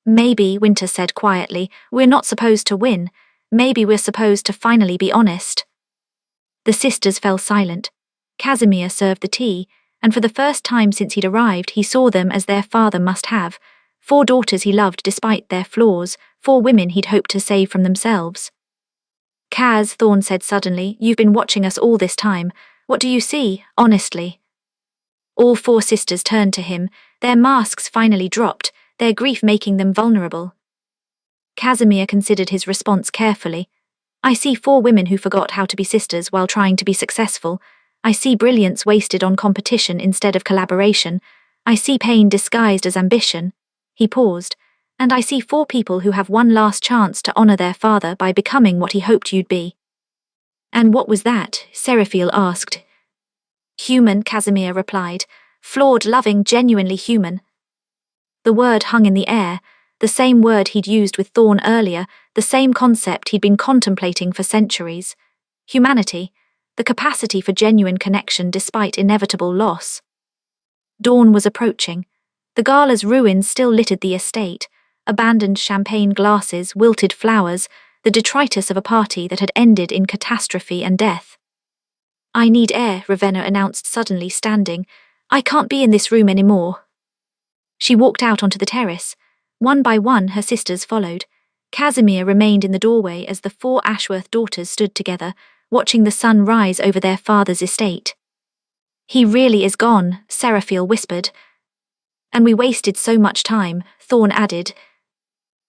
Maybe, Winter said quietly, we're not supposed to win. Maybe we're supposed to finally be honest. The sisters fell silent. Casimir served the tea, and for the first time since he'd arrived, he saw them as their father must have. Four daughters he loved despite their flaws, four women he'd hoped to save from themselves. Kaz, Thorne said suddenly, you've been watching us all this time. What do you see, honestly? All four sisters turned to him, their masks finally dropped, their grief making them vulnerable. Casimir considered his response carefully. I see four women who forgot how to be sisters while trying to be successful. I see brilliance wasted on competition instead of collaboration. I see pain disguised as ambition. He paused. And I see 4 people who have one last chance to honor their father by becoming what he hoped you'd be. And what was that? Seraphiel asked. Human, Casimir replied. Flawed, loving, genuinely human. The word hung in the air, the same word he'd used with Thorn earlier, the same concept he'd been contemplating for centuries. Humanity, the capacity for genuine connection despite inevitable loss. Dawn was approaching. The gala's ruins still littered the estate, abandoned champagne glasses, wilted flowers, the detritus of a party that had ended in catastrophe and death. I need air, Ravenna announced suddenly, standing. I can't be in this room anymore. She walked out onto the terrace. One by one her sisters followed. Casimir remained in the doorway as the 4 Ashworth daughters stood together, watching the sun rise over their father's estate. He really is gone, Seraphiel whispered. And we wasted so much time, Thorn added.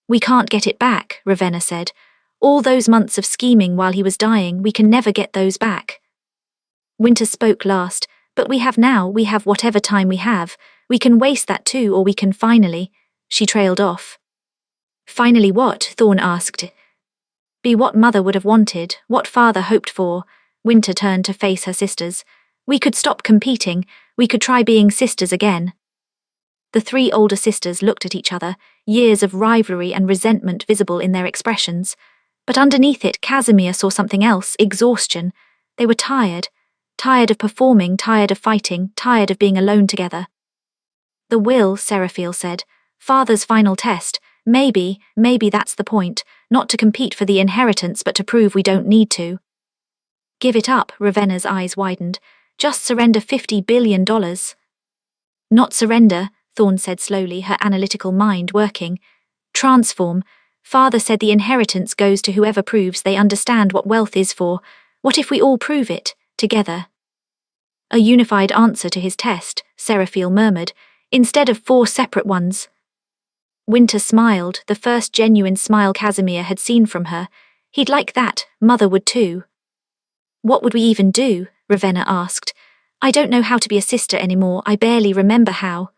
We can't get it back, Ravenna said. All those months of scheming while he was dying, we can never get those back. Winter spoke last. But we have whatever time we have. We can waste that too, or we can finally. She trailed off. Finally what? Thorn asked. Be what Mother would have wanted, what Father hoped for. Winter turned to face her sisters. We could stop competing. We could try being sisters again. The 3 older sisters looked at each other, years of rivalry and resentment visible in their expressions. But underneath it, Casimir saw something else, exhaustion. They were tired. Tired of performing, tired of fighting, tired of being alone together. The will, Seraphiel said. Father's final test. Maybe that's the point, not to compete for the inheritance but to prove we don't need to. Give it up, Ravenna's eyes widened. Just surrender $50 billion. Not surrender, Thorn said slowly, her analytical mind working. Transform. Father said the inheritance goes to whoever proves they understand what wealth is for. What if we all prove it? Together. A unified answer to his test, Seraphiel murmured, instead of 4 separate ones. Winter smiled, the first genuine smile Casimir had seen from her. He'd like that, Mother would too. What would we even do? Ravenna asked. I don't know how to be a sister anymore, I barely remember how.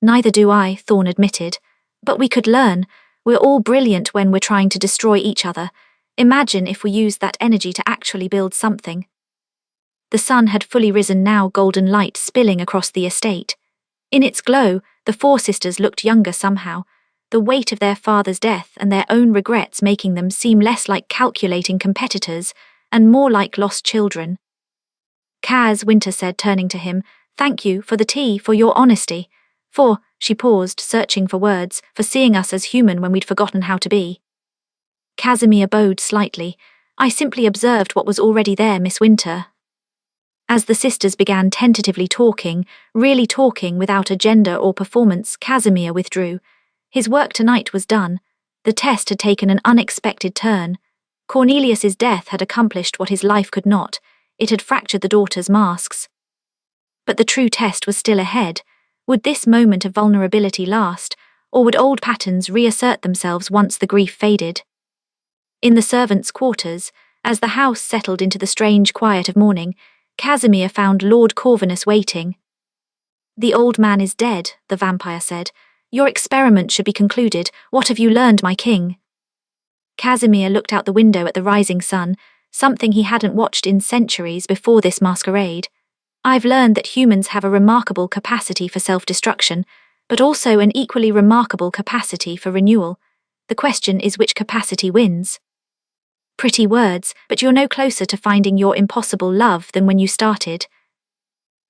Neither do I, Thorn admitted. But we could learn. We're all brilliant when we're trying to destroy each other. Imagine if we used that energy to actually build something. The sun had fully risen now, golden light spilling across the estate. In its glow, the 4 sisters looked younger somehow, the weight of their father's death and their own regrets making them seem less like calculating competitors and more like lost children. Kaz, Winter said, turning to him, thank you for the tea, for your honesty. For, she paused, searching for words, for seeing us as human when we'd forgotten how to be. Casimir bowed slightly. I simply observed what was already there, Miss Winter. As the sisters began tentatively talking, really talking without agenda or performance, Casimir withdrew. His work tonight was done. The test had taken an unexpected turn. Cornelius's death had accomplished what his life could not. It had fractured the daughters' masks. But the true test was still ahead. Would this moment of vulnerability last, or would old patterns reassert themselves once the grief faded? In the servants' quarters, as the house settled into the strange quiet of morning, Casimir found Lord Corvinus waiting. The old man is dead, the vampire said. Your experiment should be concluded. What have you learned, my king? Casimir looked out the window at the rising sun, something he hadn't watched in centuries before this masquerade. I've learned that humans have a remarkable capacity for self-destruction, but also an equally remarkable capacity for renewal. The question is which capacity wins. Pretty words, but you're no closer to finding your impossible love than when you started.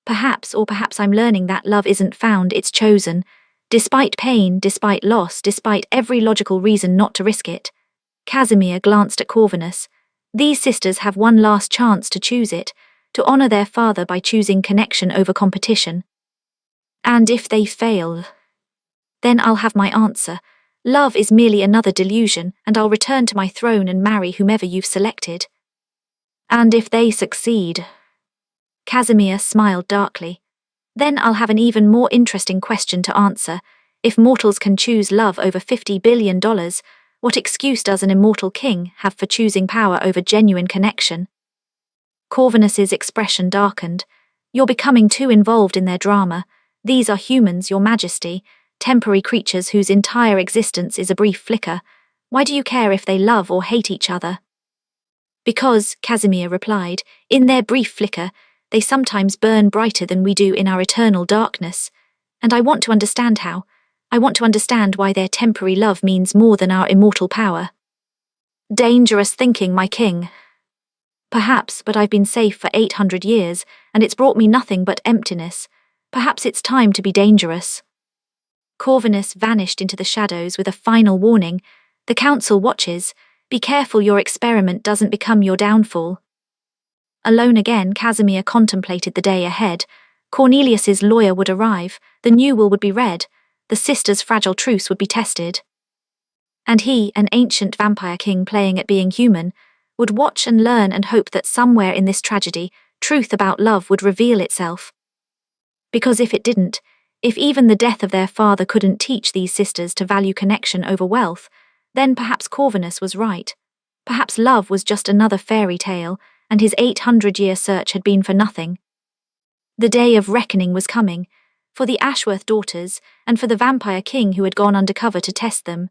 Perhaps I'm learning that love isn't found, it's chosen. Despite pain, despite loss, despite every logical reason not to risk it. Casimir glanced at Corvinus. These sisters have one last chance to choose it, to honor their father by choosing connection over competition. And if they fail, then I'll have my answer. Love is merely another delusion, and I'll return to my throne and marry whomever you've selected. And if they succeed, Casimir smiled darkly, then I'll have an even more interesting question to answer. If mortals can choose love over $50 billion, what excuse does an immortal king have for choosing power over genuine connection? Corvinus's expression darkened. You're becoming too involved in their drama. These are humans, your majesty. temporary creatures whose entire existence is a brief flicker. Why do you care if they love or hate each other? Because, Casimir replied, in their brief flicker, they sometimes burn brighter than we do in our eternal darkness. And I want to understand how. I want to understand why their temporary love means more than our immortal power. Dangerous thinking, my king. Perhaps, but I've been safe for 800 years, and it's brought me nothing but emptiness. Perhaps it's time to be dangerous. Corvinus vanished into the shadows with a final warning. The council watches. Be careful your experiment doesn't become your downfall. Alone again, Casimir contemplated the day ahead. Cornelius's lawyer would arrive, the new will would be read, the sisters' fragile truce would be tested. And he, an ancient vampire king playing at being human, would watch and learn and hope that somewhere in this tragedy, truth about love would reveal itself. Because if it didn't, if even the death of their father couldn't teach these sisters to value connection over wealth, then perhaps Corvinus was right. Perhaps love was just another fairy tale, and his 800-year search had been for nothing. The day of reckoning was coming, for the Ashworth daughters and for the vampire king who had gone undercover to test them.